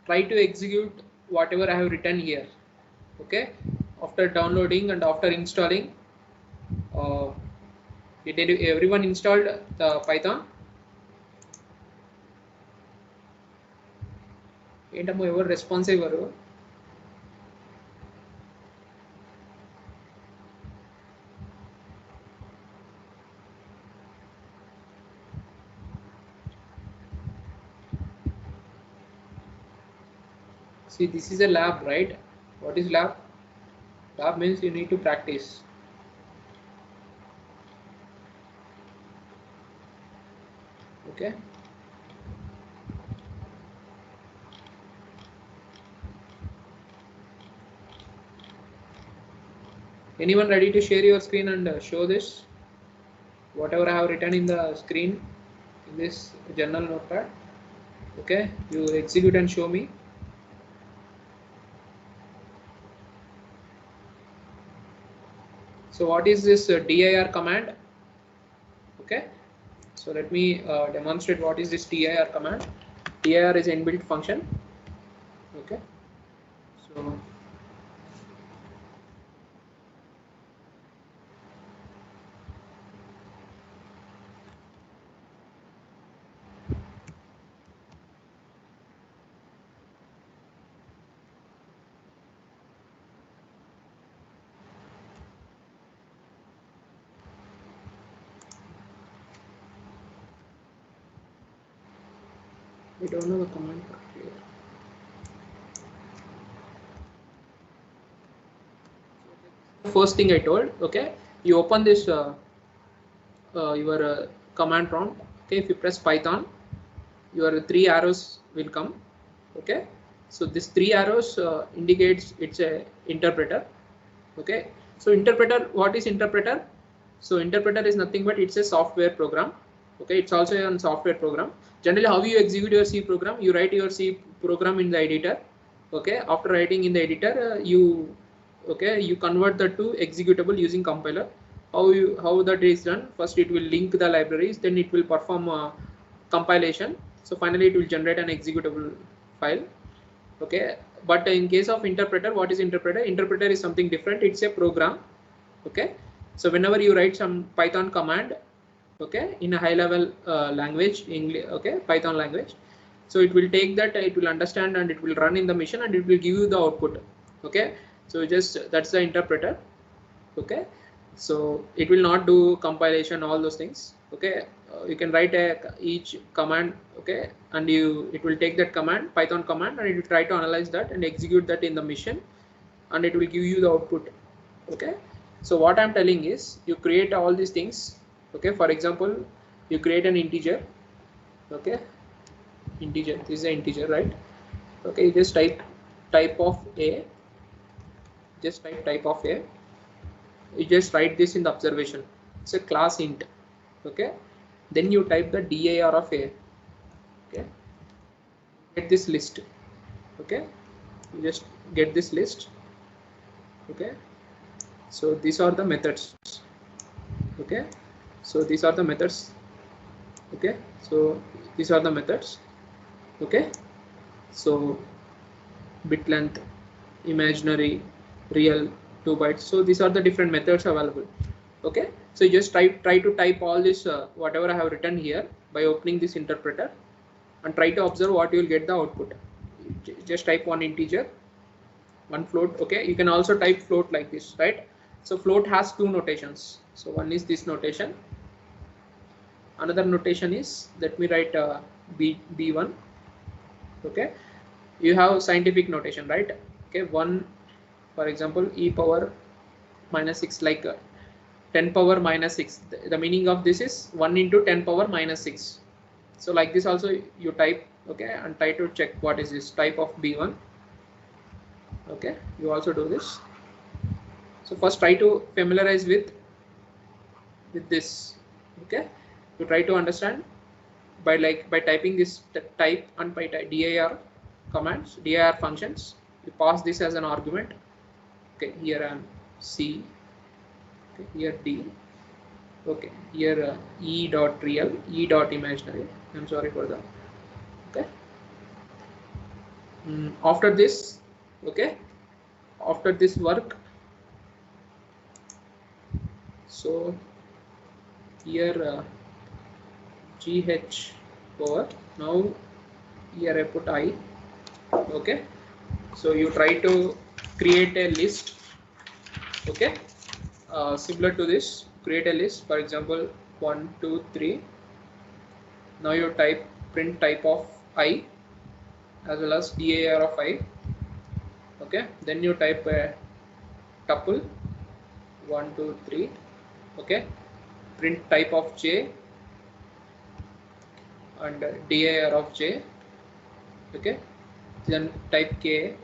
try to execute whatever I have written here. Okay, after downloading and after installing, did everyone installed the Python? ఏంటమ్మో ఎవరు response ఇవ్వరు? See, this is a lab, right? What is lab? Lab means you need to practice. Okay. Anyone ready to share your screen and show this? Whatever I have written in the screen in this journal notepad. Okay, you execute and show me. So what is this dir command? Okay, so let me demonstrate what is this dir command. Dir is inbuilt function. Okay, so we don't know the command here. First thing I told, okay, you open this your command prompt. Okay, if you press Python, your 3 arrows will come. Okay, so this 3 arrows indicates it's a interpreter. Okay, so interpreter, what is interpreter? So interpreter is nothing but it's a software program. Okay, it's also a software program. Generally, how you execute your C program? You write your C program in the editor. Okay, after writing in the editor, you convert that to executable using compiler. How that is done? First, it will link the libraries, then it will perform compilation. So finally, it will generate an executable file. Okay, but in case of interpreter, what is interpreter? Interpreter is something different. It's a program. Okay, so whenever you write some Python command, okay, in a high level language, English, okay, Python language, so it will take that, it will understand, and it will run in the machine, and it will give you the output. Okay, so just that's the interpreter. Okay, so it will not do compilation, all those things. Okay, you can write each command, okay, and it will take that command, Python command, and it will try to analyze that and execute that in the machine, and it will give you the output. Okay, so what I'm telling is, you create all these things. Okay, for example, you create an integer. Okay, integer, this is an integer, right? Okay, you just type type of a, just type type of a, you just write this in the observation, it's a class int. Okay, then you type the dir of a. Okay, get this list. Okay, you just get this list. Okay, so these are the methods. Okay, so these are the methods. Okay, so these are the methods. Okay, so bit length, imaginary, real, 2 bytes. So these are the different methods available. Okay, so you just try to type all this whatever I have written here by opening this interpreter, and try to observe what you will get the output. Just type one integer, one float. Okay, you can also type float like this, right? So float has 2 notations. So one is this notation, another notation is, let me write b1. Okay, you have scientific notation, right? Okay, 1, for example, e power minus 6, like 10 power minus 6. The meaning of this is 1 into 10 power minus 6. So like this also you type. Okay, and try to check what is this type of b1. Okay, you also do this. So first try to familiarize with this. Okay, you try to understand by typing this type, and by dir commands, dir functions, you pass this as an argument. Okay, here I am C. Okay, here D. Okay, here e dot real, e dot imaginary. I'm sorry for that. Okay, After this, okay, after this work, so here GH over, now here I put I, okay. So you try to create a list, okay, similar to this, create a list, for example 1 2 3. Now you type print type of I as well as DAR of I, okay. Then you type a tuple 1 2 3, okay, print type of J and DAR of J, okay. Then type K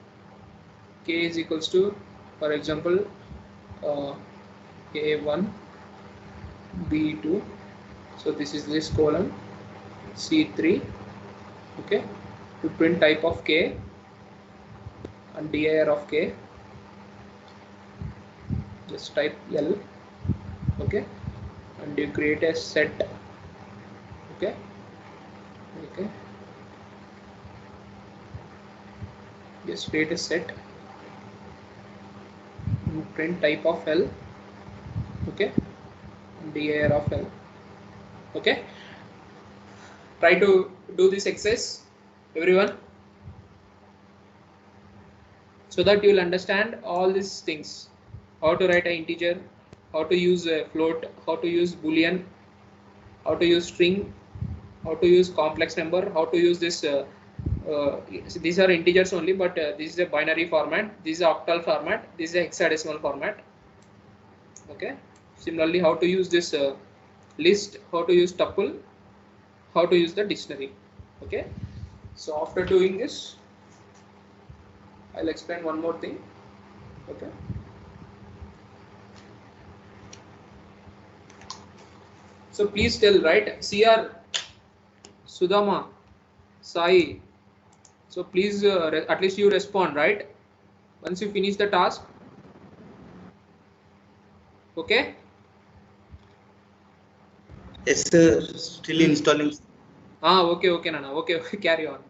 is equals to, for example, A1 B2, so this is this column, C3, okay, to print type of K and DIR of K, just type L, okay, and you create a set, okay, just create a set and print type of L, okay, and DIR of L, okay. Try to do this exercise, everyone, so that you will understand all these things: how to write an integer, how to use a float, how to use boolean, how to use string, how to use complex number, how to use this these are integers only, but this is a binary format, this is octal format, this is a hexadecimal format, okay. Similarly, how to use this list, how to use tuple, how to use the dictionary, okay. So after doing this, I'll explain one more thing, okay. So please tell, right, CR, Sudama, Sai, so please at least you respond, right, once you finish the task, okay. Yes, sir. Still installing. Okay, okay, Nana, okay, carry on.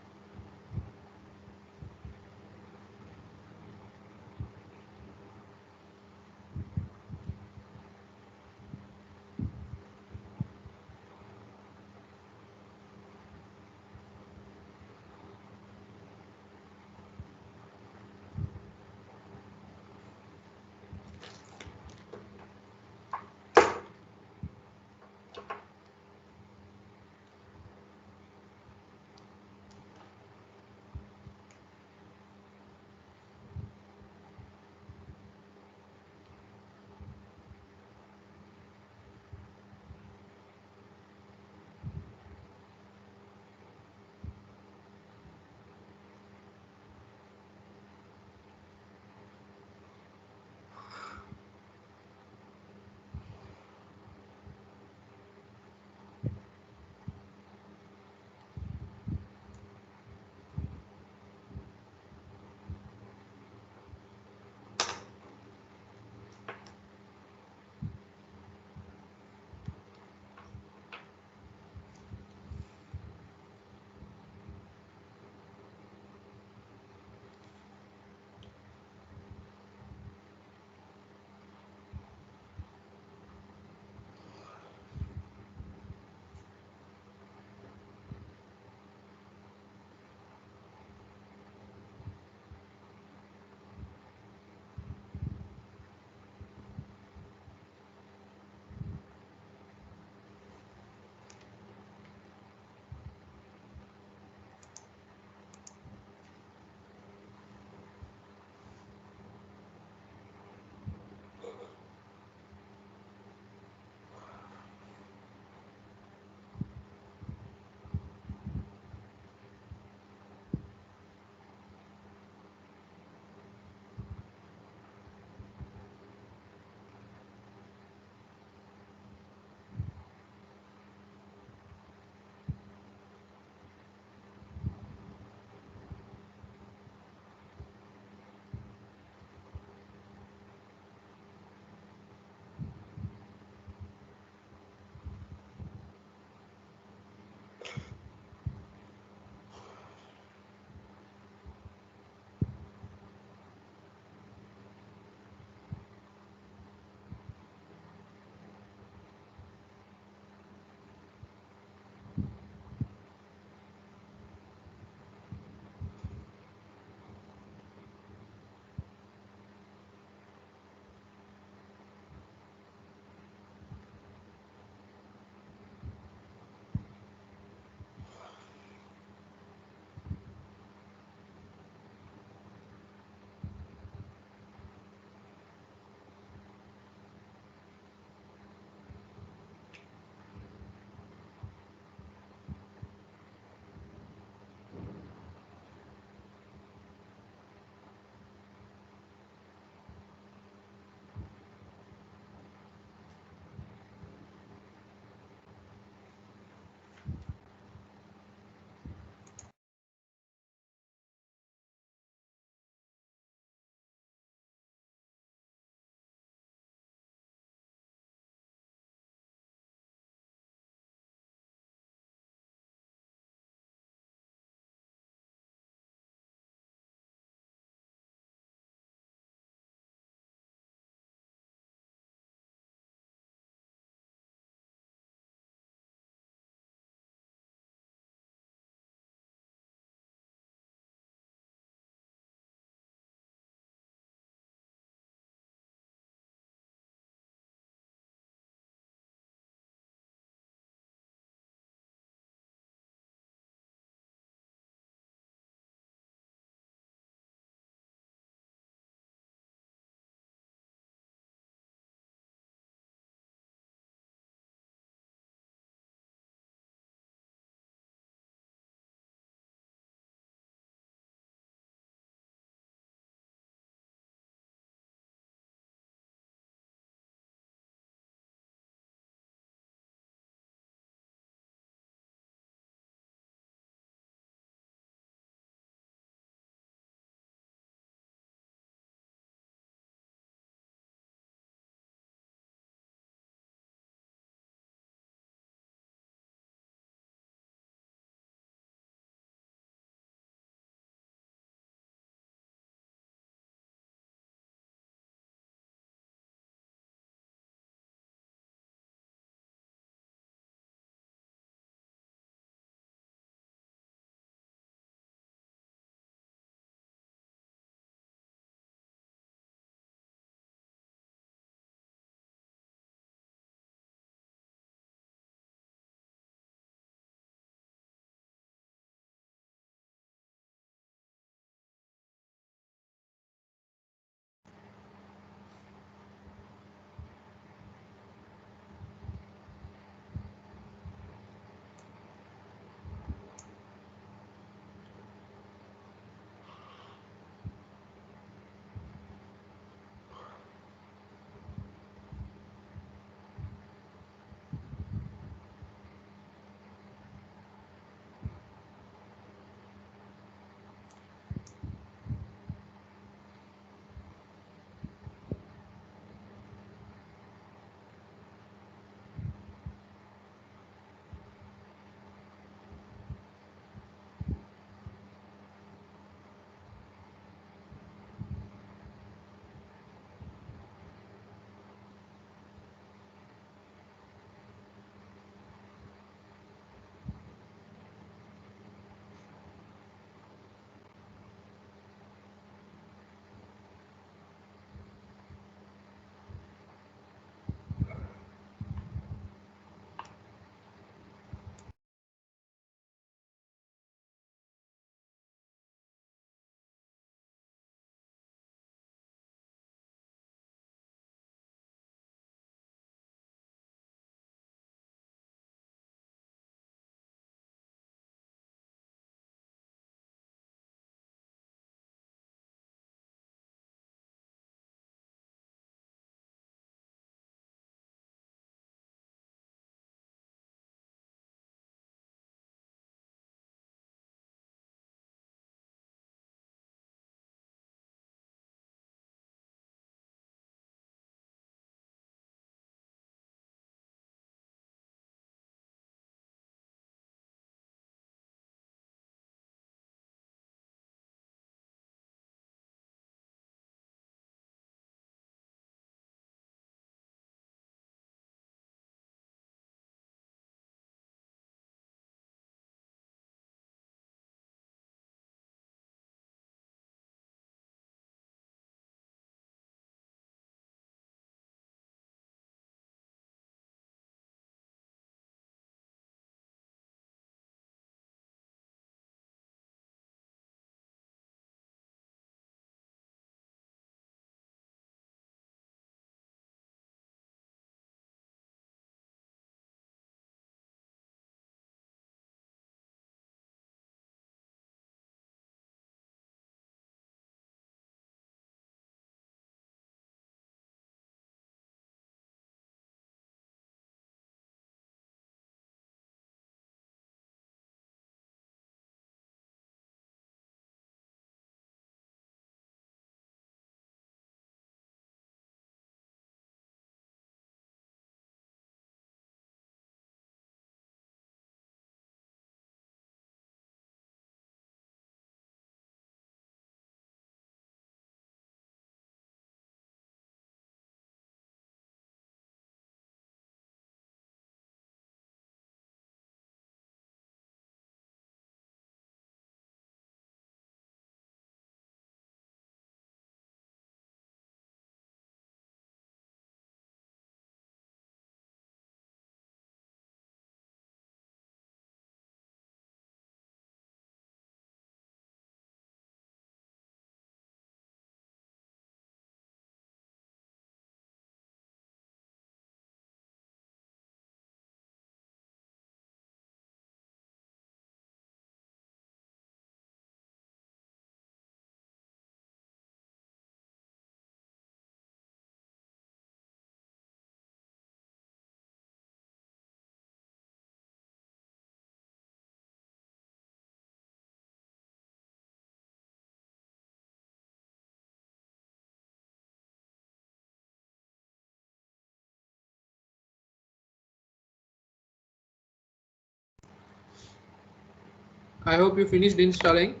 I hope you finished installing.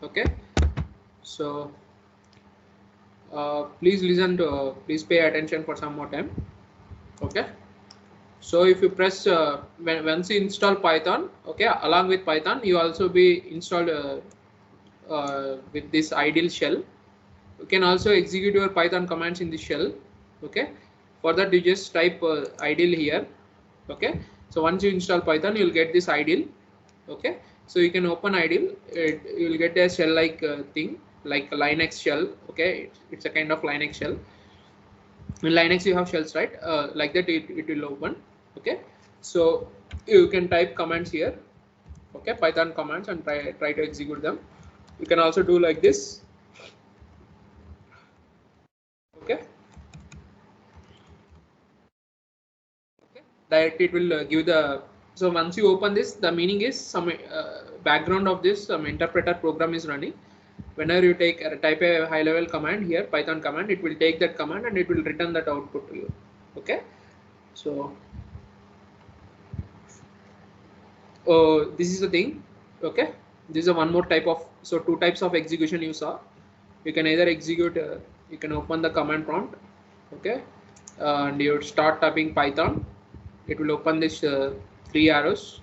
Okay, so please listen to, please pay attention for some more time. Okay, so if you press once you install Python, okay, along with Python you also be installed with this idle shell. You can also execute your Python commands in the shell. Okay, for that you just type idle here. Okay, so once you install Python, you'll get this idle. Okay, so you can open idle. You'll get a shell like thing, like a Linux shell. Okay, it's a kind of Linux shell. In Linux you have shells, right? Like that it will open. Okay, so you can type commands here. Okay, Python commands and try to execute them. You can also do like this. Okay. Directly it will give the, so once you open this, the meaning is some background of this some interpreter program is running. Whenever you type a high level command here, Python command, it will take that command and it will return that output to you. Okay, so this is the thing. Okay, this is a one more type of, so two types of execution you saw. You can either execute, you can open the command prompt. Okay, and you start typing Python. It will open this 3 arrows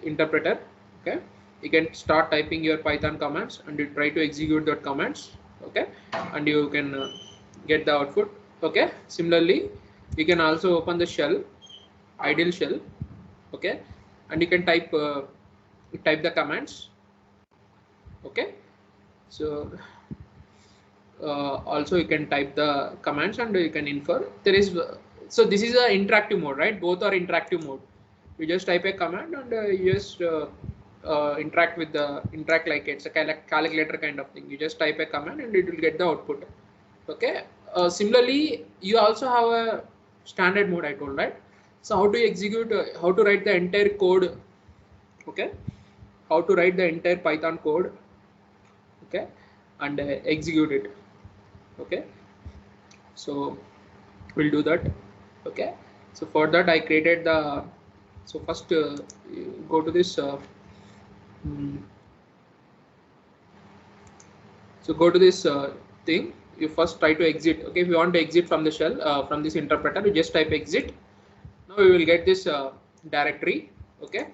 interpreter. Okay, you can start typing your Python commands and you try to execute that commands. Okay, and you can get the output. Okay, similarly you can also open the shell, idle shell. Okay, and you can type the commands. Okay, so also you can type the commands and you can infer. There is, so this is a interactive mode, right? Both are interactive mode. You just type a command and you just interact like it's a calculator kind of thing. You just type a command and it will get the output. Okay, similarly you also have a standard mode I told, right? So how to execute, how to write the entire code. Okay, how to write the entire Python code. Okay, and execute it. Okay, so we'll do that. Okay, so for that I created the, so first go to this so go to this thing. You first try to exit. Okay, if you want to exit from the shell, from this interpreter, you just type exit. Now we will get this directory. Okay,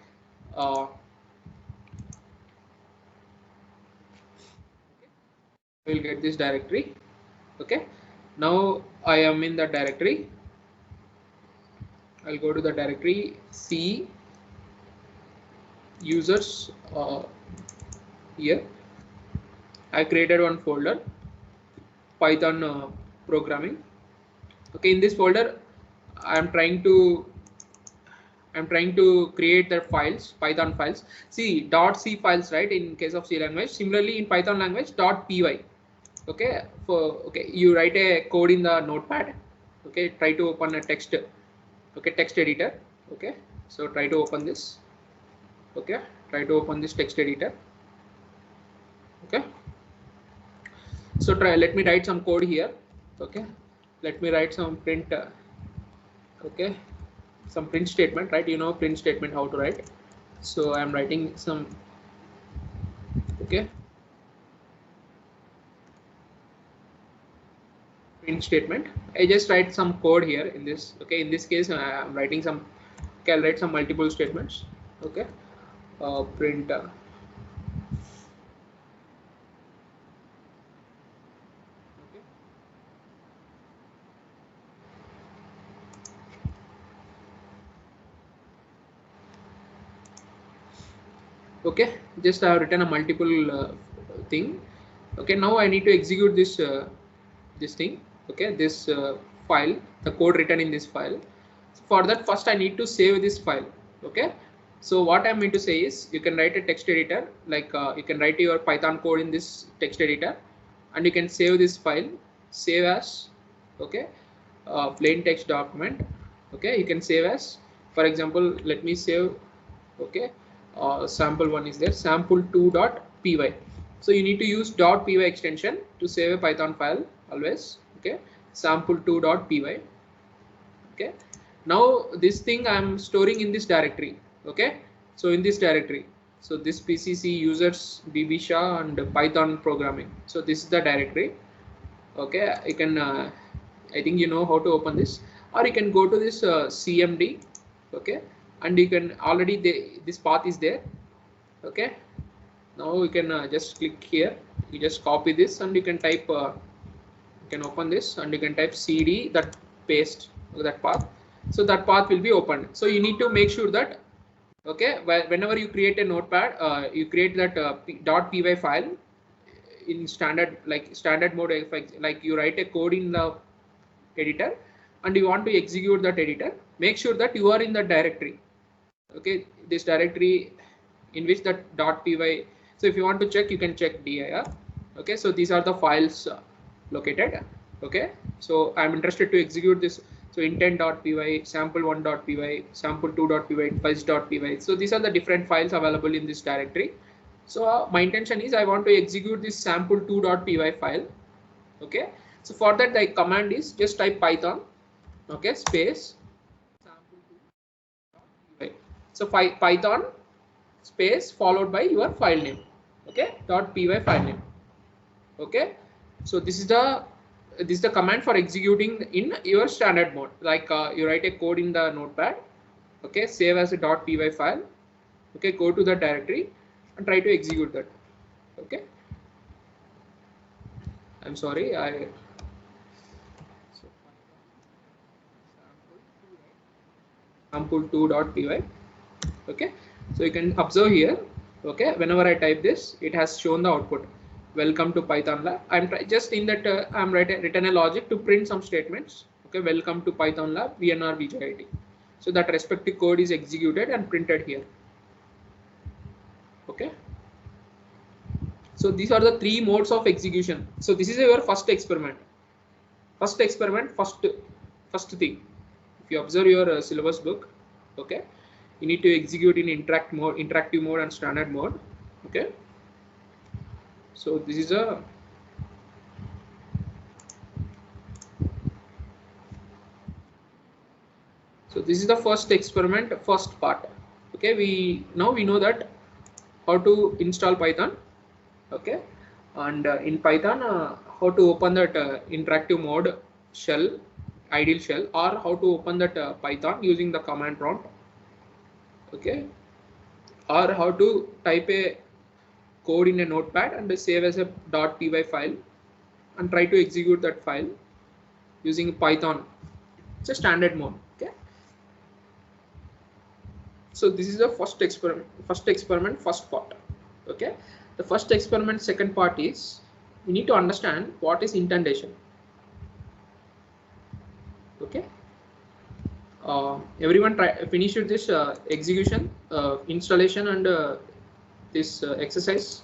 we will get this directory. Okay, now I am in the directory. I'll go to the directory C users. Here I created one folder, Python programming. Okay, in this folder I'm trying to create the files, Python files. See .c files, right? In case of C language. Similarly in Python language .py. Okay, okay, you write a code in the notepad. Okay, try to open a text. Okay, text editor. Okay, so try to open this. Okay, try to open this text editor. Okay, so let me write some code here. Okay, let me write some print. Okay, some print statement, right? You know print statement how to write. So I'm writing some. Okay, print statement. I just write some code here in this. Okay, in this case I'm writing some. Okay, I'll write some multiple statements. Okay, print. Okay, just I have written a multiple thing. Okay, now I need to execute this this thing. Okay, this file, the code written in this file. So for that, first I need to save this file. Okay, so what I'm going to say is you can write a text editor, like you can write your Python code in this text editor and you can save this file, save as. Okay, plain text document. Okay, you can save as, for example, let me save. Okay, sample1 is there, sample2.py. so you need to use .py extension to save a Python file always. Okay, sample2.py. okay, now this thing I'm storing in this directory. Okay, so in this directory, So this PCC users bbsha and Python programming. So this is the directory. Okay, you can I think you know how to open this, or you can go to this cmd. Okay, and you can already this path is there. Okay, now you can just click here, you just copy this and you can type you can open this and you can type cd, that paste that path, so that path will be opened. So you need to make sure that, okay, whenever you create a notepad, you create that .py file in standard mode. If like you write a code in the editor and you want to execute that editor, make sure that you are in the directory. Okay, this directory in which that .py. So if you want to check, you can check dir. Okay, so these are the files located. Okay, so I'm interested to execute this. So intent.py, sample1.py, sample2.py, fuzz.py. So these are the different files available in this directory. So my intention is I want to execute this sample2.py file. Okay, so for that the command is just type python, okay, space sample2.py. So python space followed by your file name, okay, .py file name. Okay, so this is the command for executing in your standard mode. Like you write a code in the notepad, okay, save as a .py file, okay, go to the directory and try to execute that. Okay, I'm sorry, I sample2.py. Okay, so you can observe here. Okay, whenever I type this, it has shown the output. Welcome to Python lab. I'm just in that I'm written a logic to print some statements. Okay, welcome to Python lab VNR VJIET. So that respective code is executed and printed here. Okay, so these are the three modes of execution. So this is your first experiment. First thing. If you observe your syllabus book, okay, you need to execute in interactive mode and standard mode. Okay, so this is a the first experiment, first part. Okay, we know that how to install Python. Okay, and in Python how to open that interactive mode shell, ideal shell, or how to open that Python using the command prompt. Okay, or how to type a code in a notepad and save as a .py file and try to execute that file using Python. It's a standard mode. Okay, so this is the first experiment, first part. Okay, the first experiment, second part is we need to understand what is indentation. Okay, everyone finish this execution, installation, and this exercise.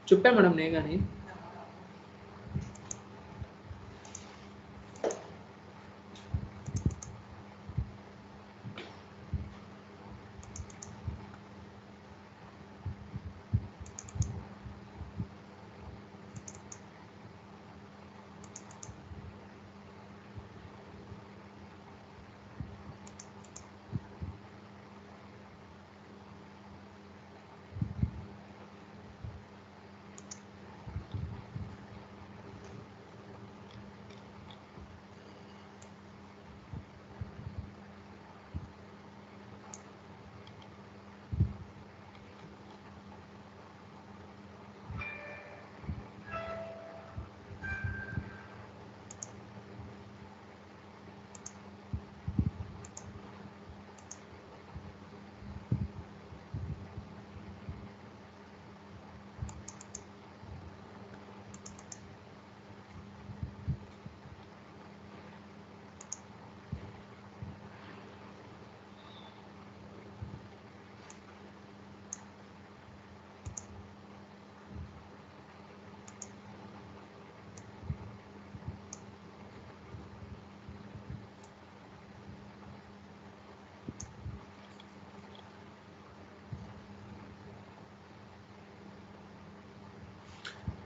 చెప్పా madam నే కానీ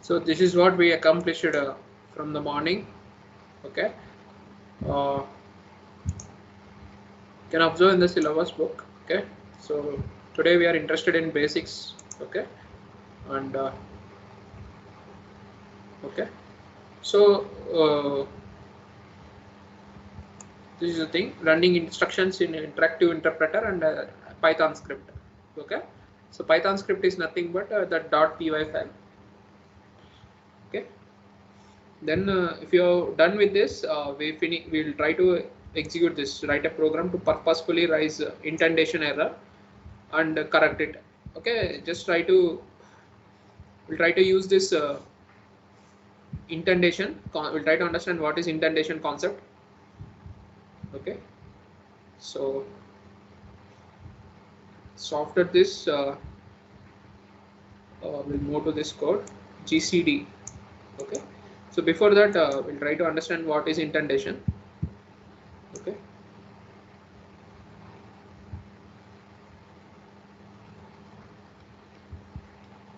So this is what we accomplished from the morning. Okay, can observe in the syllabus book. Okay, so today we are interested in basics. Okay, and okay, so this is the thing: running instructions in interactive interpreter and Python script. Okay, so Python script is nothing but the .py file. Okay, then if you're done with this, we'll try to execute this, write a program to purposefully raise indentation error and correct it. Okay, just we'll try to use this indentation. We'll try to understand what is indentation concept. Okay, so after this we'll move to this code GCD. Okay, so before that we'll try to understand what is indentation. Okay,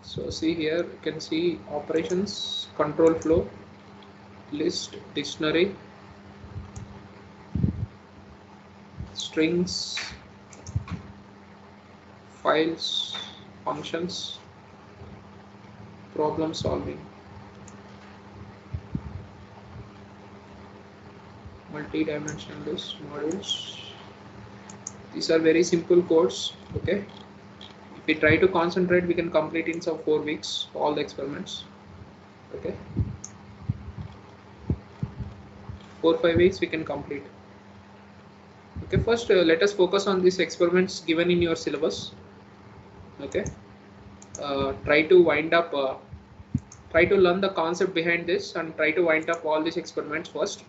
so see here, you can see operations, control flow, list, dictionary, strings, files, functions, problem solving, multi-dimensional list, modules. These are very simple codes. Okay, if we try to concentrate, we can complete in some 4 weeks all the experiments. Okay, 4-5 weeks we can complete. Okay, first let us focus on these experiments given in your syllabus. Okay, try to wind up try to learn the concept behind this and try to wind up all these experiments first.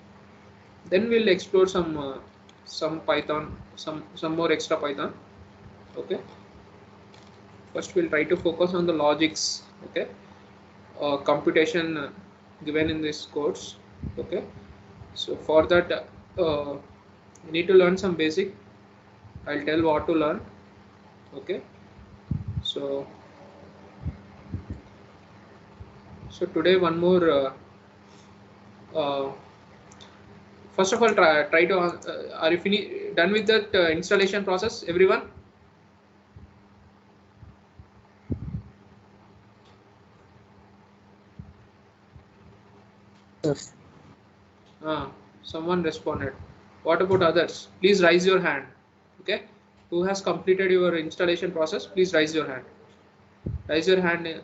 Then we'll explore some Python, some more extra Python. Okay, first we'll try to focus on the logics. Okay, computation given in this course. Okay, so for that you need to learn some basic. I'll tell what to learn. Okay, so today one more first of all, try to are you done with that installation process, everyone? Yes. Someone responded. What about others? Please raise your hand. Okay, who has completed your installation process? Please raise your hand. Raise your hand.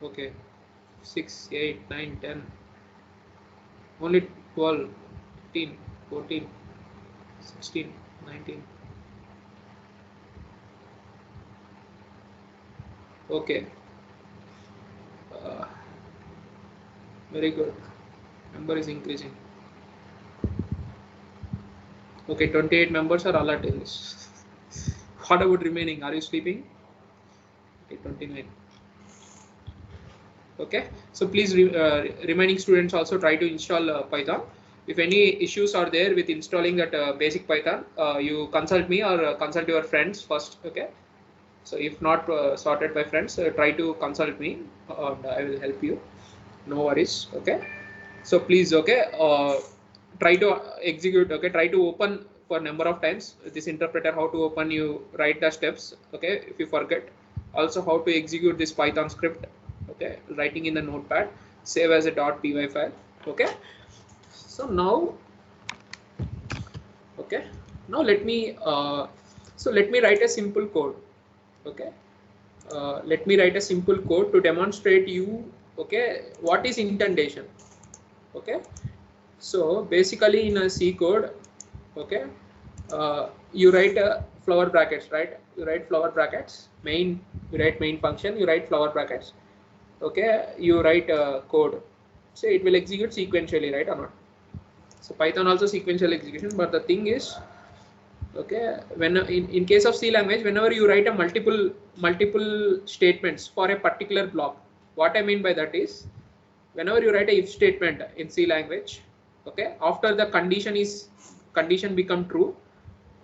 Okay, 6, 8, 9, 10. Only 12, 15, 14, 16, 19. Okay. Very good. Number is increasing. Okay, 28 members are alert in this. What about remaining? Are you sleeping? Okay, 29. Okay, so please remaining students also try to install Python. If any issues are there with installing that basic Python, you consult me or consult your friends first. Okay, so if not sorted by friends, try to consult me and I will help you. No worries. Okay, so please, okay, try to execute. Okay, try to open for number of times this interpreter. How to open? You write the steps. Okay, if you forget, also how to execute this Python script. Okay, writing in the notepad, save as a .py file. Okay, so now, okay, now let me write a simple code. Okay, let me write a simple code to demonstrate you, okay, what is indentation. Okay, so basically in a C code, okay, you write flower brackets, right? You write flower brackets, main, you write main function, you write flower brackets. Okay, you write code, so it will execute sequentially, right or not? So Python also sequential execution, but the thing is, okay, when in case of C language, whenever you write a multiple statements for a particular block, what I mean by that is, whenever you write a if statement in C language, okay, after the condition become true,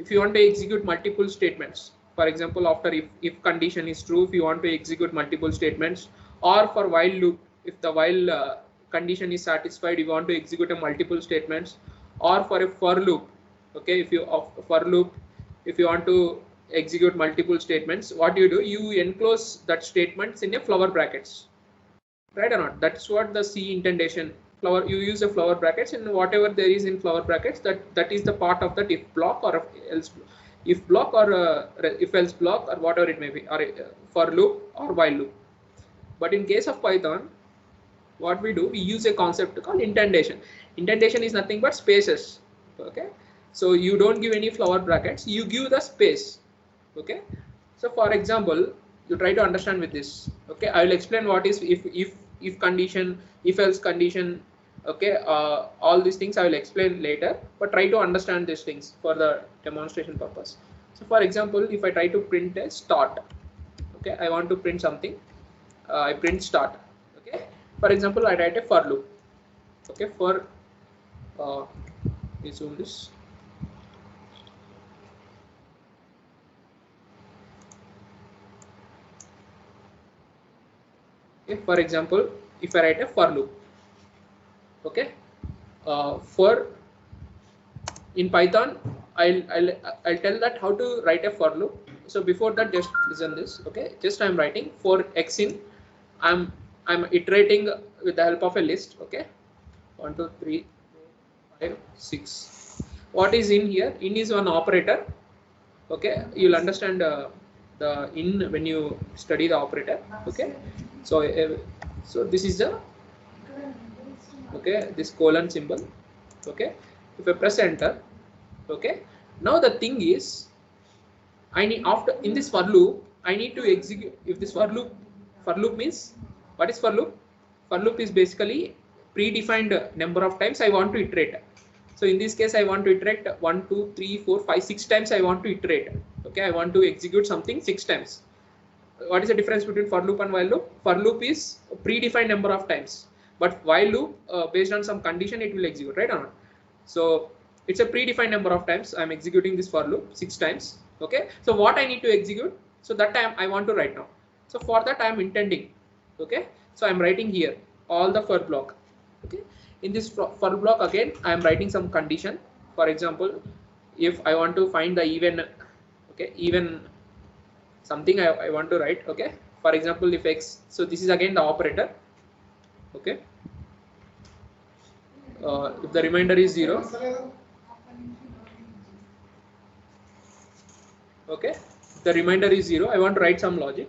if you want to execute multiple statements, for example, after if condition is true, if you want to execute multiple statements, or for while loop, if the while condition is satisfied, you want to execute a multiple statements, or for a for loop, okay, if you for loop, if you want to execute multiple statements, what you do, you enclose that statements in a flower brackets, right or not? That's what the C indentation. Flower, you use a flower brackets, and whatever there is in flower brackets, that is the part of that if block or else if block or if else block or whatever it may be, or for loop or while loop. But in case of Python, what we do, we use a concept called indentation. Indentation is nothing but spaces. Okay, so you don't give any flower brackets, you give the space. Okay, so for example, you try to understand with this. Okay, I will explain what is if condition, if else condition. Okay, all these things I will explain later, but try to understand these things for the demonstration purpose. So for example, if I try to print a start, okay, I want to print something, I print start. Okay, for example, I write a for loop. Okay, for resume this. Okay, for example, if I write a for loop, okay, for in Python, I'll tell that how to write a for loop. So before that, just listen this. Okay, just I'm writing for x in, I'm iterating with the help of a list. Okay, 1 2 3 4 5 6. What is in here? In is one operator. Okay, you'll understand the in when you study the operator. Okay, so this is the, okay, this colon symbol. Okay, if I press enter, okay, now the thing is, I need, after in this for loop, I need to execute. If this for loop means, what is for loop? For loop is basically predefined number of times I want to iterate. So in this case, I want to iterate 1 2 3 4 5 6 times. I want to iterate. Okay, I want to execute something 6 times. What is the difference between for loop and while loop? For loop is a predefined number of times, but while loop, based on some condition, it will execute, right or not? So it's a predefined number of times I'm executing this for loop 6 times. Okay, so what I need to execute, so that time I want to write now. So for that I am intending. Okay, so I'm writing here all the for block. Okay, in this for block again I am writing some condition. For example, if I want to find the even, okay, even something I want to write. Okay, for example, if x, so this is again the operator. Okay, if the remainder is 0, okay, the remainder is 0, I want to write some logic.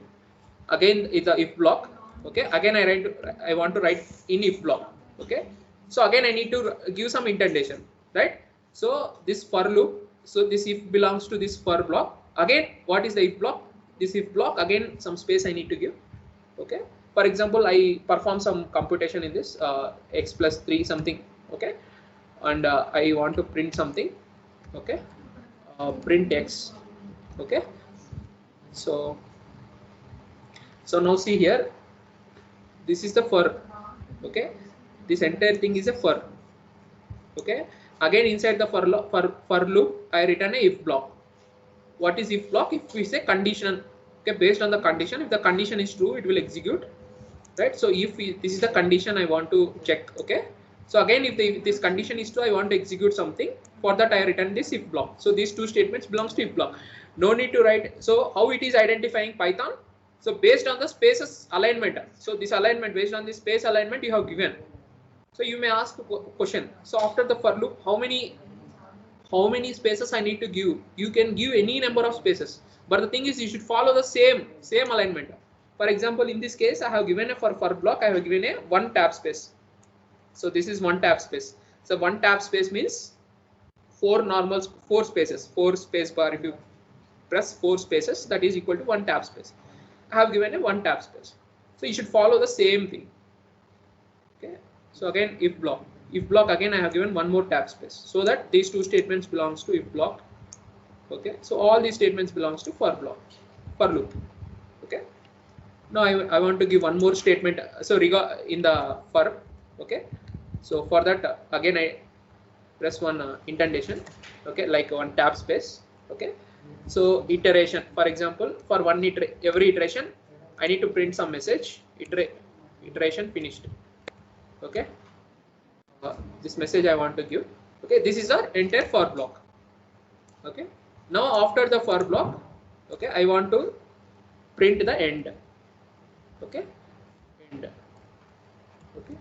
Again is the if block. Okay, again I want to write in if block. Okay, so again I need to give some indentation, right? So this for loop, so this if belongs to this for block. Again, what is the if block? This if block, again some space I need to give. Okay, for example, I perform some computation in this x plus 3 something, okay, and I want to print something, okay, print x, okay. So now see here, this is the for, okay, this entire thing is a for, okay. Again inside the for loop I return a if block. What is if block? If we say condition, okay, based on the condition, if the condition is true it will execute, right? So if this is the condition I want to check, okay. So again if this condition is true, I want to execute something, for that I return this if block. So these two statements belongs to if block, no need to write. So how it is identifying Python? So based on the spaces alignment, so this alignment, based on the space alignment you have given. So you may ask a question, so after the for loop, how many spaces I need to give? You can give any number of spaces, but the thing is you should follow the same alignment. For example, in this case I have given a for block, I have given a 1 tab space. So this is 1 tab space. So 1 tab space means 4 spaces, 4 space bar. If you press 4 spaces, that is equal to 1 tab space. I have given a 1 tab space. So you should follow the same thing. Okay. So again if block again I have given 1 more tab space, so that these two statements belongs to if block. Okay. So all these statements belongs to for loop. Okay. Now I want to give one more statement. So in the for, okay. So for that again I press one indentation, okay, like 1 tab space, okay. So iteration, for example, for every iteration I need to print some message, iteration finished, okay. This message I want to give, okay. This is our entire for block, okay. Now after the for block, okay, I want to print the end, okay, end, okay,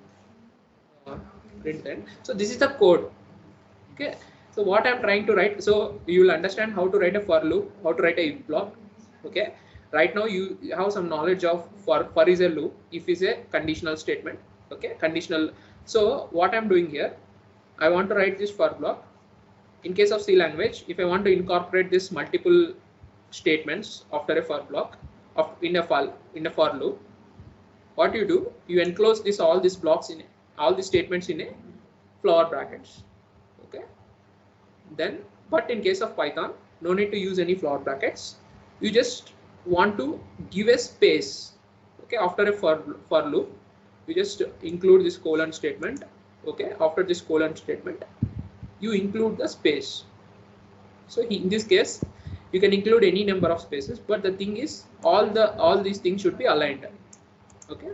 print the end. So this is the code, okay. So what I'm trying to write, so you will understand how to write a for loop, how to write a if block, okay. Right now you have some knowledge of for is a loop, if is a conditional statement, okay, conditional. So what I'm doing here, I want to write this for block. In case of C language, if I want to incorporate this multiple statements after a for block in a for loop, what you do, you enclose all these blocks in all these statements in a flower brackets, okay. Then, but in case of Python, no need to use any flower brackets. You just want to give a space, okay, after a for loop. You just include this colon statement, okay. After this colon statement, you include the space. So in this case, you can include any number of spaces, but the thing is, all these things should be aligned, okay.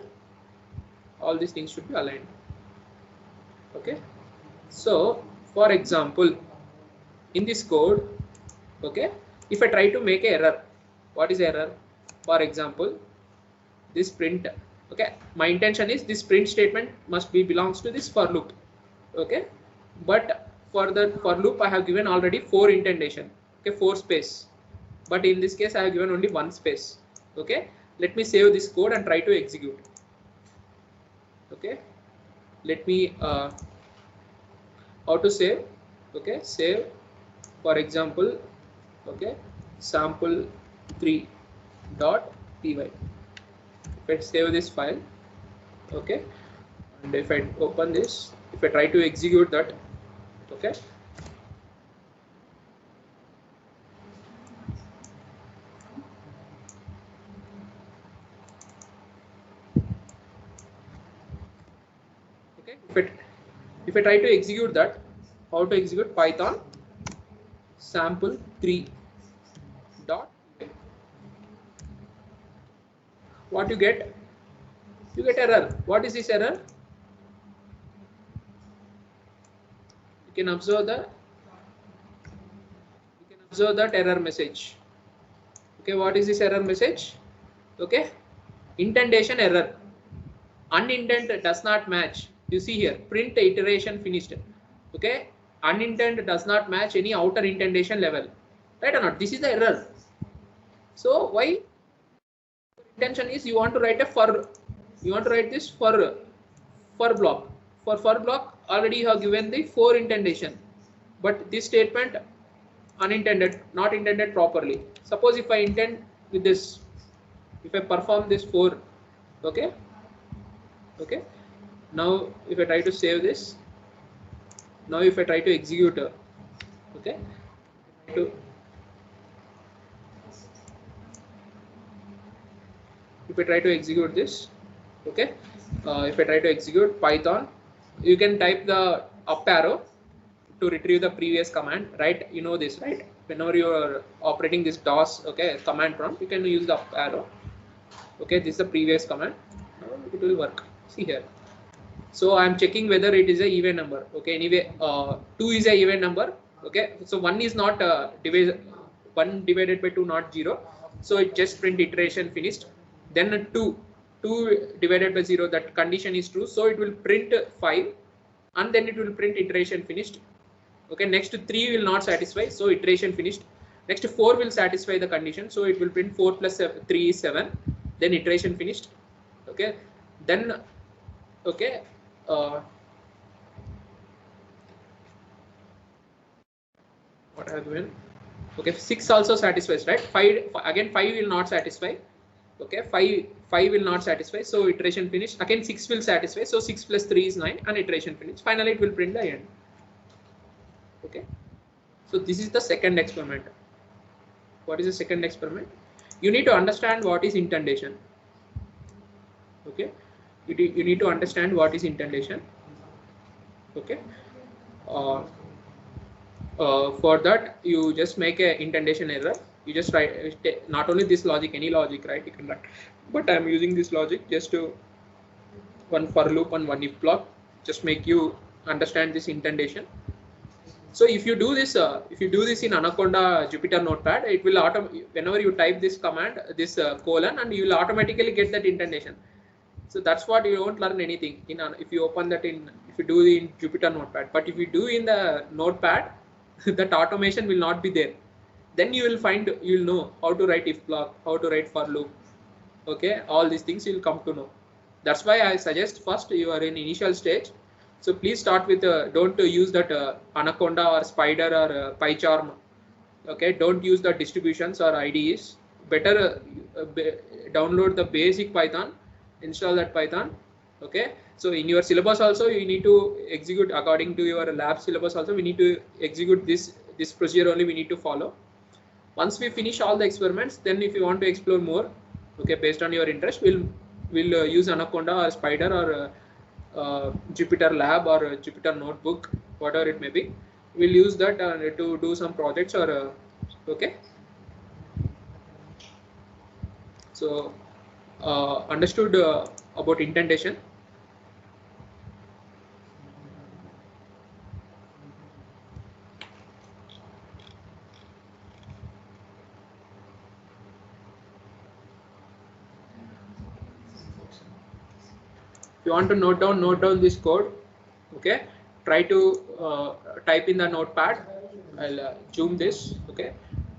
All these things should be aligned, okay. So for example, in this code, okay, if I try to make an error, what is error? For example, this print, okay, my intention is this print statement must belongs to this for loop, okay, but for the for loop I have given already 4 indentation, okay, 4 space, but in this case I have given only 1 space, okay. Let me save this code and try to execute, okay. Let me how to save, okay, save, for example, okay, sample3.py. If I save this file, okay, and if I open this, if I try to execute that, okay, okay, if I try to execute that, how to execute Python sample3 dot, what you get? You get error. What is this error? You can observe that error message. Okay, what is this error message? Okay, indentation error. Unindent does not match. You see here, print iteration finished. Okay, unindent does not match any outer indentation level. Right or not? This is the error. So why? Intention is you want to write a for. You want to write this for block. For block, already you have given the 4 indentation, but this statement unintended, not intended properly. Suppose if I intend with this, if I perform this 4, okay, Okay, now if I try to save this, now if I try to execute, okay, if I try to execute this, okay, if I try to execute Python, you can type the up arrow to retrieve the previous command, right? You know this, right? Whenever you are operating this DOS, okay, command prompt, you can use the up arrow. Okay, this is the previous command. Now it will work. See here. So I'm checking whether it is a even number. Okay, anyway, 2 is a even number. Okay, so 1 is not 1 divided by 2 not 0. So it just print iteration finished. Then 2 divided by 0, that condition is true. So it will print 5 and then it will print iteration finished. Okay, next 3 will not satisfy. So iteration finished. Next 4 will satisfy the condition. So it will print 4 plus 3 is 7. Then iteration finished. Okay, then okay. What I have given? Okay, 6 also satisfies, right? 5 again, 5 will not satisfy. Okay, 5 will not satisfy. So iteration finished. Again 6 will satisfy. So 6 plus 3 is 9 and iteration finished. Finally it will print the end. Okay, so this is the second experiment. What is the second experiment? You need to understand what is indentation. Okay, you need to understand what is indentation. Okay, for that you just make a indentation error. You just write not only this logic, any logic, right? You can write, but I'm using this logic just to one for loop and one if block, just make you understand this indentation. So if you do this in Anaconda Jupyter Notepad, it will whenever you type this command, this colon, and you will automatically get that indentation. So that's what you won't learn anything in if you open that if you do in Jupyter Notepad. But if you do in the Notepad, that automation will not be there. Then you will know how to write if block, how to write for loop. Okay, all these things you'll come to know. That's why I suggest first you are in initial stage. So please start with don't use that Anaconda or Spider or PyCharm. Okay, don't use the distributions or IDEs. Better download the basic Python, install that Python. Okay, so in your syllabus also you need to execute according to your lab syllabus. Also we need to execute this procedure only we need to follow. Once we finish all the experiments, then if you want to explore more, okay, based on your interest, we'll use Anaconda or Spider or Jupyter Lab or Jupyter Notebook, whatever it may be. We'll use that to do some projects or okay. So understood about indentation. If you want to note down this code. Okay, try to type in the notepad. I'll zoom this. Okay,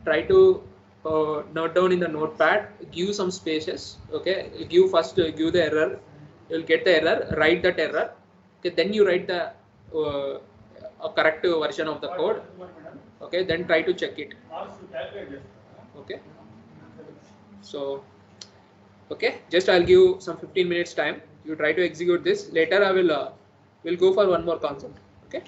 try to note down in the notepad, give some spaces. Okay, give first give the error, you'll get the error, write that error. Okay, then you write the a correct version of the code. Okay, then try to check it. Okay, so okay, just I'll give some 15 minutes time. You try to execute this. Later I will go for one more concept. Okay.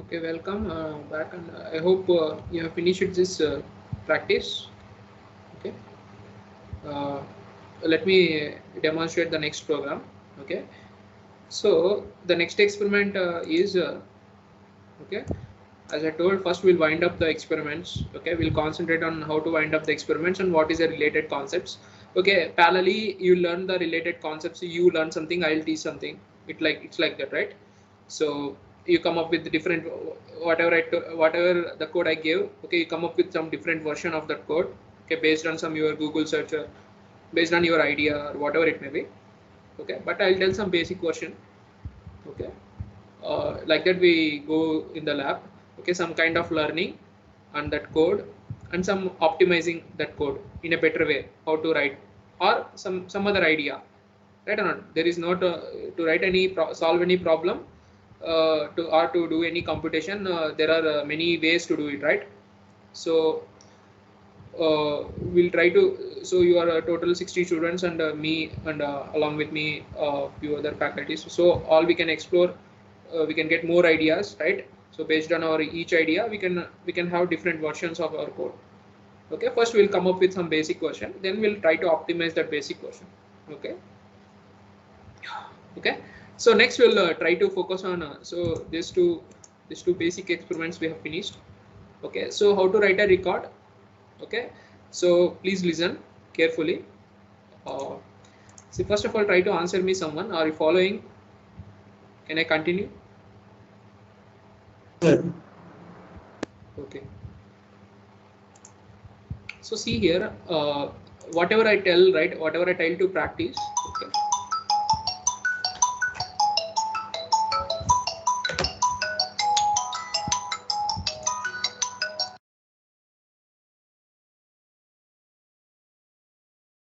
Okay, welcome back, and I hope you have finished this practice. Okay, uh, let me demonstrate the next program. Okay, so the next experiment is okay. As I told, first we'll wind up the experiments. Okay, we'll concentrate on how to wind up the experiments and what is the related concepts. Okay, parallelly you learn the related concepts. You learn something, I'll teach something. It's like that, right? So you come up with the different whatever the code I gave. Okay, you come up with some different version of that code. Okay, based on some your Google search, based on your idea or whatever it may be. Okay, but I'll tell some basic version. Okay, like that we go in the lab. Okay, some kind of learning on that code and some optimizing that code in a better way, how to write, or some other idea, right or not. There is not to write any solve any problem to do any computation. There are many ways to do it, right? So we'll try to, so you are a total 60 students and me and along with me few other faculties, so all we can explore, we can get more ideas, right? So based on our each idea we can have different versions of our code. Okay, first we'll come up with some basic version, then we'll try to optimize that basic version. Okay, okay, so next we'll try to focus on so these two basic experiments we have finished. Okay, so how to write a record. Okay, so please listen carefully. So first of all, try to answer me someone. Are you following? Can I continue? Okay. So see here, whatever I tell, right? Whatever I tell to practice. Okay.